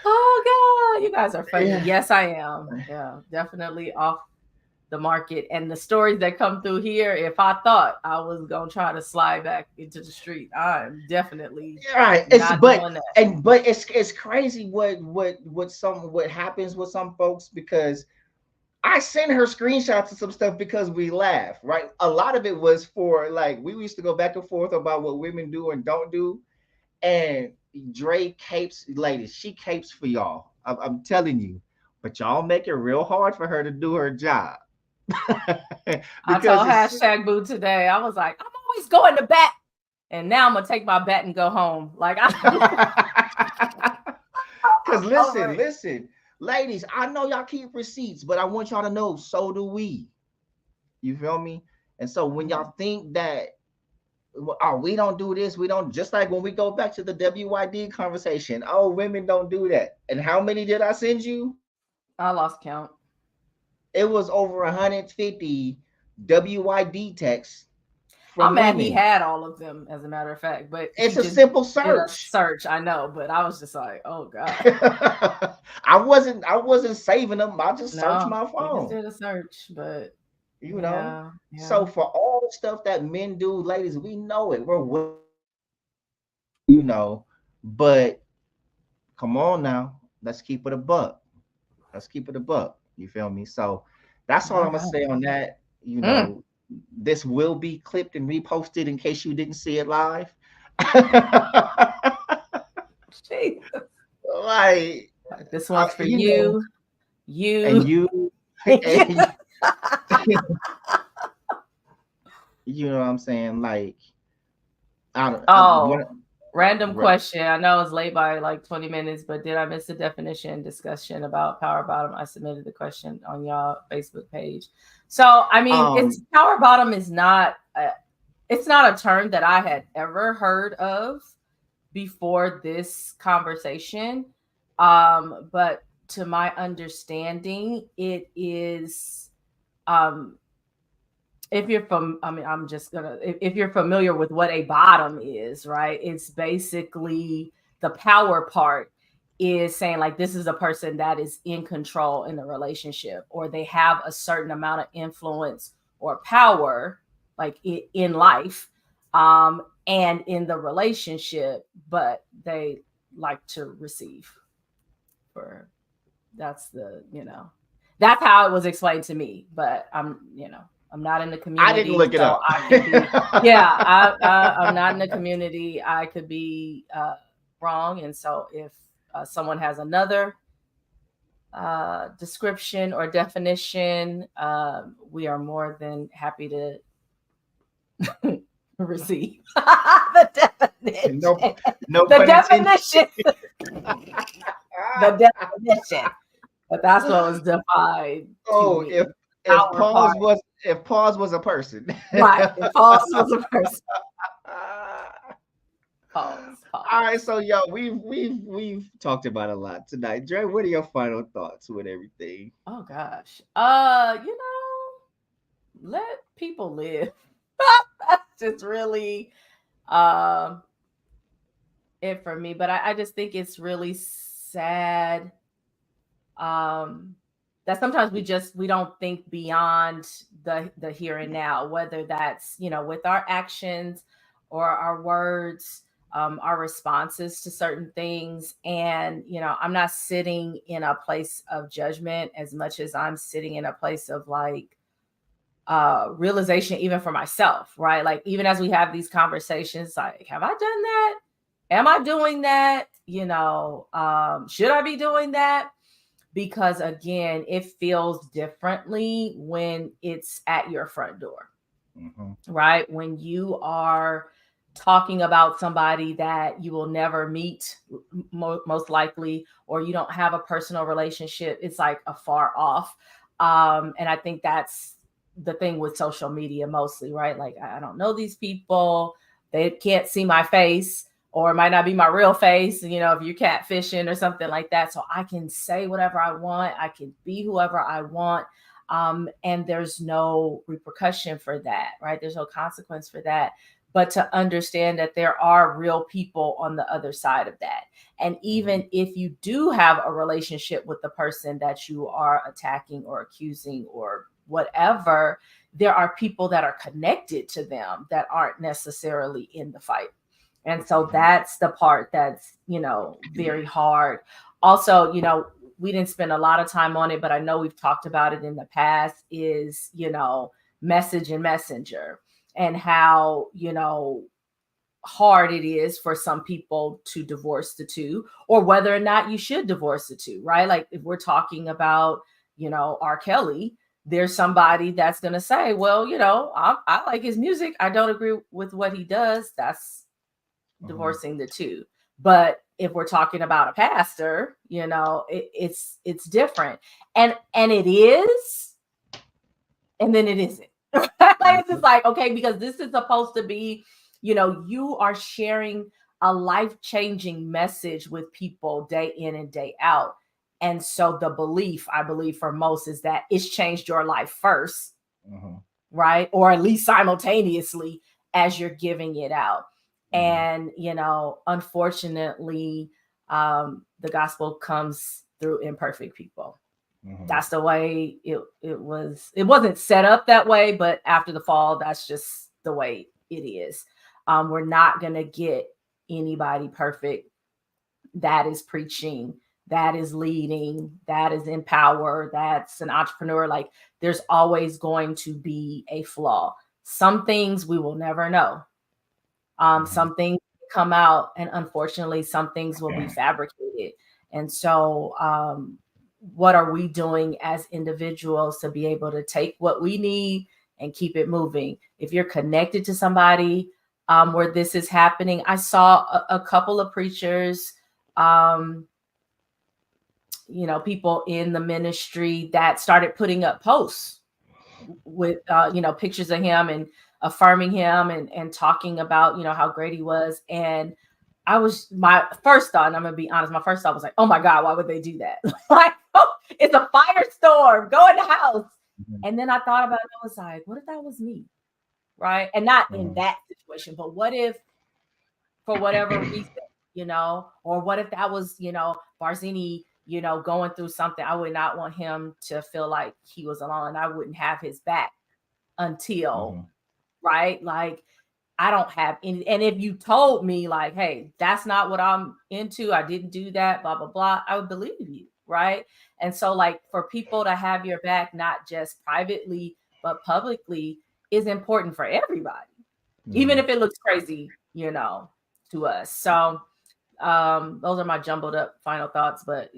Oh God, you guys are funny. Yeah. Yes, I am. Yeah, definitely off the market. And the stories that come through here, if I thought I was gonna try to slide back into the street, I'm definitely
right. But it's crazy what happens with some folks, because I sent her screenshots of some stuff because we laugh, right? A lot of it was for like, we used to go back and forth about what women do and don't do. And Dre capes, ladies, she capes for y'all. I'm telling you, but y'all make it real hard for her to do her job.
I told hashtag boo today. I was like, I'm always going to bat, and now I'm gonna take my bat and go home. Like,
because listen. Ladies, I know y'all keep receipts, but I want y'all to know, so do we. You feel me? And so when y'all think that, oh, we don't do this, we don't, just like when we go back to the WYD conversation, oh, women don't do that. And how many did I send you?
I lost count.
It was over 150 WYD texts.
I'm mad he had all of them, as a matter of fact, but
it's a simple search.
I know, but I was just like, oh God.
I wasn't saving them. I just searched my phone.
Did a search, but
you know. Yeah. So for all the stuff that men do, ladies, we know it. We're, you know, but come on now, let's keep it a buck. You feel me? So that's all I'm gonna say on that. You know. This will be clipped and reposted in case you didn't see it live. Like
this one's for you.
And you. And you know what I'm saying? Like,
random question. I know it's late by like 20 minutes, but did I miss the definition discussion about power bottom? I submitted the question on y'all Facebook page. So, I mean, it's power bottom is not it's not a term that I had ever heard of before this conversation. But to my understanding, it is if you're if you're familiar with what a bottom is, right? It's basically the power part is saying like, this is a person that is in control in the relationship, or they have a certain amount of influence or power, like in life, and in the relationship, but they like to receive. That's how it was explained to me, but I'm not in the community.
I didn't look it up.
I'm not in the community. I could be wrong. And so if someone has another description or definition, we are more than happy to receive the definition. The definition. The definition. But that's what was defined.
Oh, if pause was a person.
Right. If pause was a person. Pause.
All right, so yo, we've talked about a lot tonight. Dre, what are your final thoughts with everything?
Oh gosh. Let people live. That's just really um it for me. But I just think it's really sad um that sometimes we don't think beyond the here and now, whether that's with our actions or our words, our responses to certain things. And I'm not sitting in a place of judgment as much as I'm sitting in a place of like realization, even for myself, right? Like even as we have these conversations, like, have I done that? Am I doing that? Should I be doing that? Because again, it feels differently when it's at your front door, right? When you are talking about somebody that you will never meet, most likely, or you don't have a personal relationship, it's like afar off. And I think that's the thing with social media mostly, right? Like I don't know these people, they can't see my face, or it might not be my real face, if you're catfishing or something like that. So I can say whatever I want. I can be whoever I want. And there's no repercussion for that, right? There's no consequence for that. But to understand that there are real people on the other side of that. And even if you do have a relationship with the person that you are attacking or accusing or whatever, there are people that are connected to them that aren't necessarily in the fight. And so that's the part that's, very hard. Also, we didn't spend a lot of time on it, but I know we've talked about it in the past, is, message and messenger, and how, hard it is for some people to divorce the two, or whether or not you should divorce the two, right? Like if we're talking about, R. Kelly, there's somebody that's going to say, well, I like his music. I don't agree with what he does. That's divorcing the two. But if we're talking about a pastor, it's different. And it is, and then it isn't. Like it's just like, okay, because this is supposed to be, you are sharing a life-changing message with people day in and day out. And so the belief, I believe, for most is that it's changed your life 1st, right? Or at least simultaneously as you're giving it out. And, unfortunately, the gospel comes through imperfect people. That's the way it was. It wasn't set up that way, but after the fall, that's just the way it is. We're not going to get anybody perfect that is preaching, that is leading, that is in power, that's an entrepreneur. Like there's always going to be a flaw. Some things we will never know. Some things come out, and unfortunately, some things will be fabricated. And so, what are we doing as individuals to be able to take what we need and keep it moving? If you're connected to somebody where this is happening, I saw a couple of preachers, people in the ministry that started putting up posts with pictures of him and affirming him and talking about how great he was. And my first thought, and I'm gonna be honest, my first thought was like, oh my God, why would they do that? Like, oh, it's a firestorm, go in the house. And then I thought about it, I was like, what if that was me? Right? And not in that situation, but what if for whatever reason, or what if that was, Barzini, going through something? I would not want him to feel like he was alone. I wouldn't have his back until, right? Like, I don't have any. And if you told me like, hey, that's not what I'm into, I didn't do that, blah, blah, blah, I would believe you. Right. And so like for people to have your back, not just privately, but publicly, is important for everybody, even if it looks crazy, to us. So those are my jumbled up final thoughts, but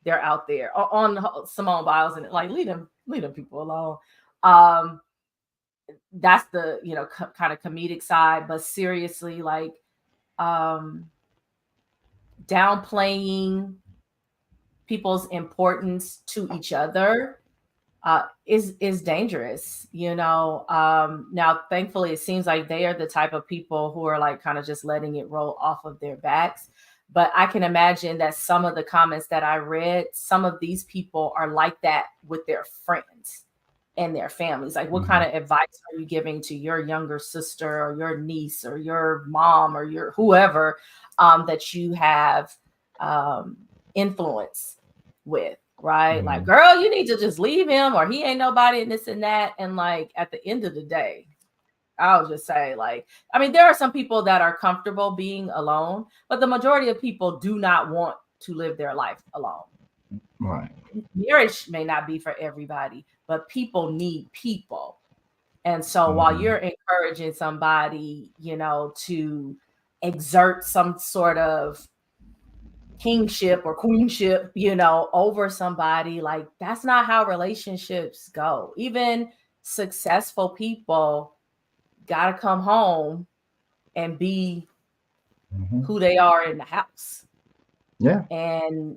they're out there on Simone Biles, and like leave them people alone. That's the kind of comedic side, but seriously, like downplaying people's importance to each other is dangerous, now thankfully it seems like they are the type of people who are like kind of just letting it roll off of their backs. But I can imagine that some of the comments that I read, some of these people are like that with their friends and their families. Like, what kind of advice are you giving to your younger sister or your niece or your mom or your whoever that you have influence with? Right? Like, girl, you need to just leave him, or he ain't nobody, and this and that. And like, at the end of the day, I'll just say, like, I mean, there are some people that are comfortable being alone, but the majority of people do not want to live their life alone.
Right.
Marriage may not be for everybody, but people need people. And so while you're encouraging somebody, to exert some sort of kingship or queenship, over somebody, like, that's not how relationships go. Even successful people got to come home and be who they are in the house.
Yeah.
And,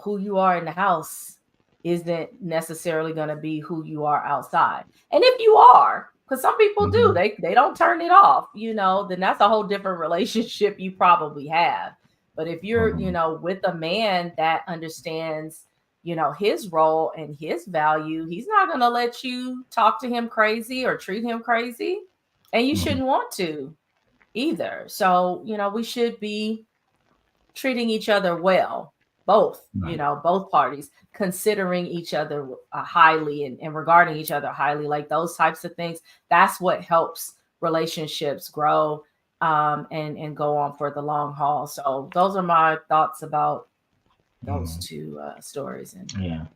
who you are in the house isn't necessarily going to be who you are outside. And if you are, because some people do, they don't turn it off, then that's a whole different relationship you probably have. But if you're, with a man that understands, his role and his value, he's not going to let you talk to him crazy or treat him crazy. And you shouldn't want to either. So, we should be treating each other well, both, both parties, considering each other highly and regarding each other highly, like those types of things. That's what helps relationships grow and go on for the long haul. So those are my thoughts about those two stories. And
yeah.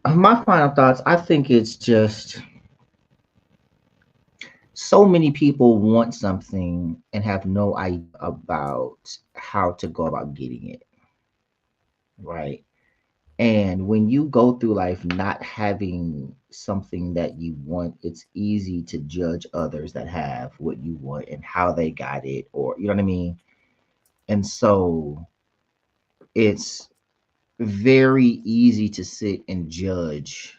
My final thoughts, I think it's just so many people want something and have no idea about how to go about getting it. Right. And when you go through life not having something that you want, it's easy to judge others that have what you want and how they got it, or you know what I mean? And so it's very easy to sit and judge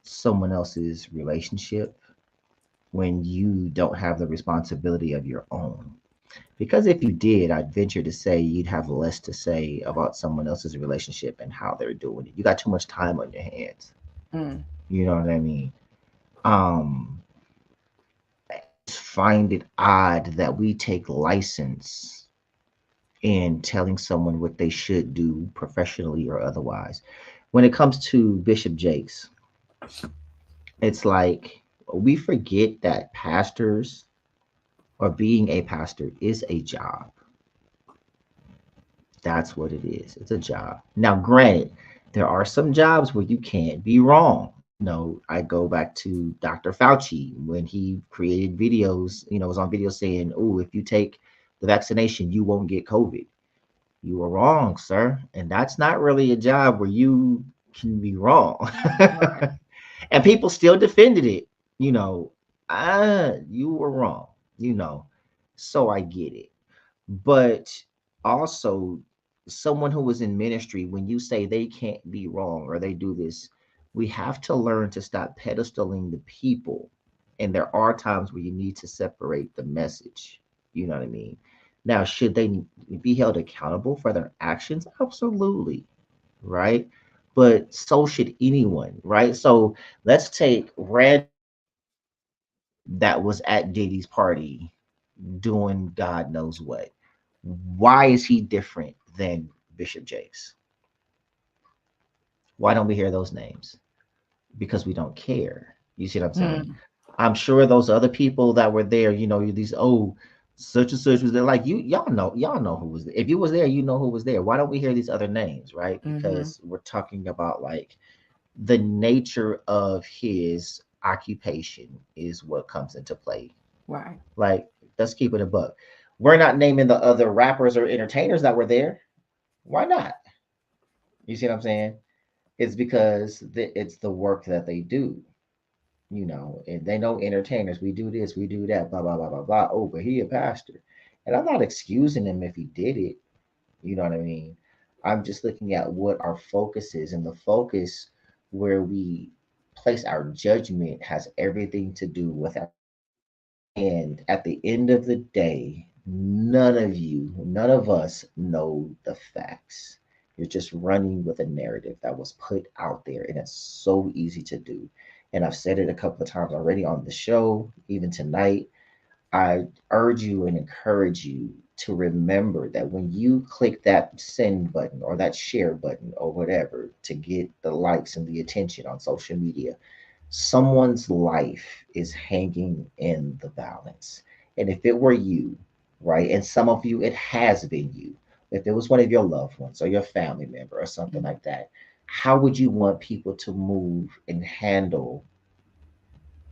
someone else's relationship when you don't have the responsibility of your own. Because if you did, I'd venture to say you'd have less to say about someone else's relationship and how they're doing it. You got too much time on your hands. You know what I mean? I find it odd that we take license in telling someone what they should do professionally or otherwise. When it comes to Bishop Jakes, it's like we forget that pastors or being a pastor is a job. That's what it is. It's a job. Now, granted, there are some jobs where you can't be wrong. I go back to Dr. Fauci when he created videos, was on video saying, oh, if you take the vaccination, you won't get COVID. You were wrong, sir. And that's not really a job where you can be wrong. Right. And people still defended it. You were wrong, so I get it. But also, someone who was in ministry, when you say they can't be wrong or they do this, we have to learn to stop pedestaling the people. And there are times where you need to separate the message. You know what I mean? Now, should they be held accountable for their actions? Absolutely. Right. But so should anyone. Right. So let's take Red that was at Diddy's party doing God knows what. Why is he different than Bishop Jakes? Why don't we hear those names? Because we don't care. You see what I'm saying? I'm sure those other people that were there, these such and such was there. Like y'all know who was there. If you was there, you know who was there. Why don't we hear these other names, right? Because we're talking about like the nature of his occupation is what comes into play.
Right.
Like, let's keep it a buck. We're not naming the other rappers or entertainers that were there. Why not? You see what I'm saying? It's because it's the work that they do, and they know entertainers. We do this, we do that, blah, blah, blah, blah, blah. Oh, but he a pastor. And I'm not excusing him if he did it. You know what I mean? I'm just looking at what our focus is, and the focus where we place our judgment has everything to do with our. And at the end of the day, none of us know the facts. You're just running with a narrative that was put out there, and it's so easy to do. And I've said it a couple of times already on the show, even tonight. I urge you and encourage you to remember that when you click that send button or that share button or whatever to get the likes and the attention on social media, someone's life is hanging in the balance. And if it were you, right, and some of you, it has been you, if it was one of your loved ones or your family member or something like that, how would you want people to move and handle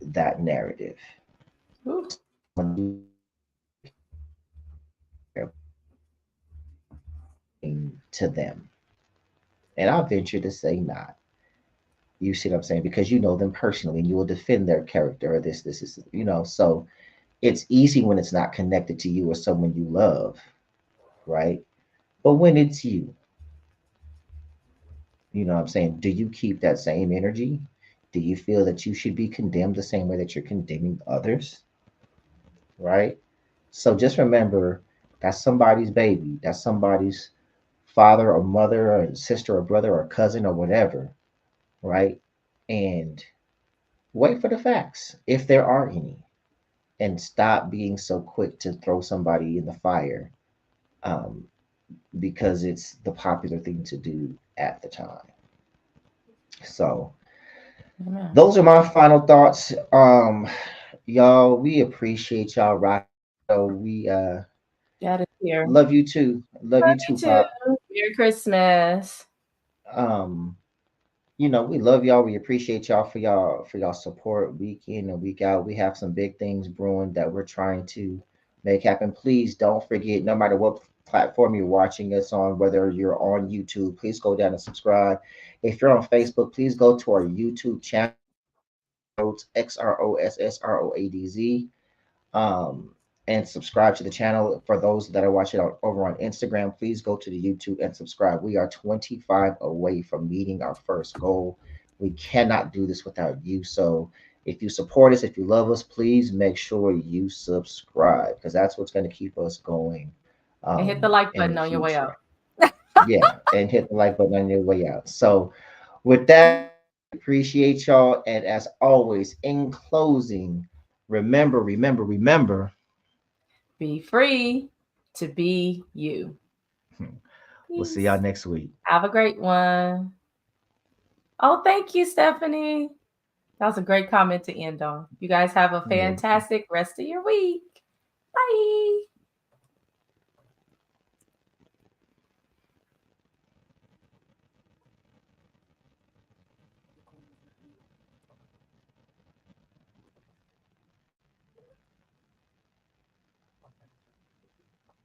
that narrative?
Ooh.
To them. And I'll venture to say not. You see what I'm saying? Because you know them personally and you will defend their character or this is, so it's easy when it's not connected to you or someone you love, right? But when it's you, you know what I'm saying? Do you keep that same energy? Do you feel that you should be condemned the same way that you're condemning others, right? So just remember that's somebody's baby. That's somebody's father or mother or sister or brother or cousin or whatever, right? And wait for the facts if there are any, and stop being so quick to throw somebody in the fire, um, because it's the popular thing to do at the time. So
Amen.
those are my final thoughts. Y'all, we appreciate y'all rocking. So we
That is here.
love you too. Love
Love
you too,
you too.
Pop.
Merry Christmas.
Um, we love y'all. We appreciate y'all for y'all support week in and week out. We have some big things brewing that we're trying to make happen. Please don't forget, no matter what platform you're watching us on, whether you're on YouTube, please go down and subscribe. If you're on Facebook, please go to our YouTube channel, XrossroadZ, um, and subscribe to the channel. For those that are watching over on Instagram, please go to the YouTube and subscribe. We are 25 away from meeting our first goal. We cannot do this without you. So if you support us, if you love us, please make sure you subscribe because that's what's going to keep us going
And hit the like
in
button
the
on your way out.
future. Yeah, and hit the like button on your way out. So with that, appreciate y'all. And as always, in closing, remember.
Be free to be you.
We'll see
Peace.
y'all next week.
Have a great one. Oh, thank you, Stephanie. That was a great comment to end on. You guys have a
You're welcome.
fantastic rest of your week. Bye.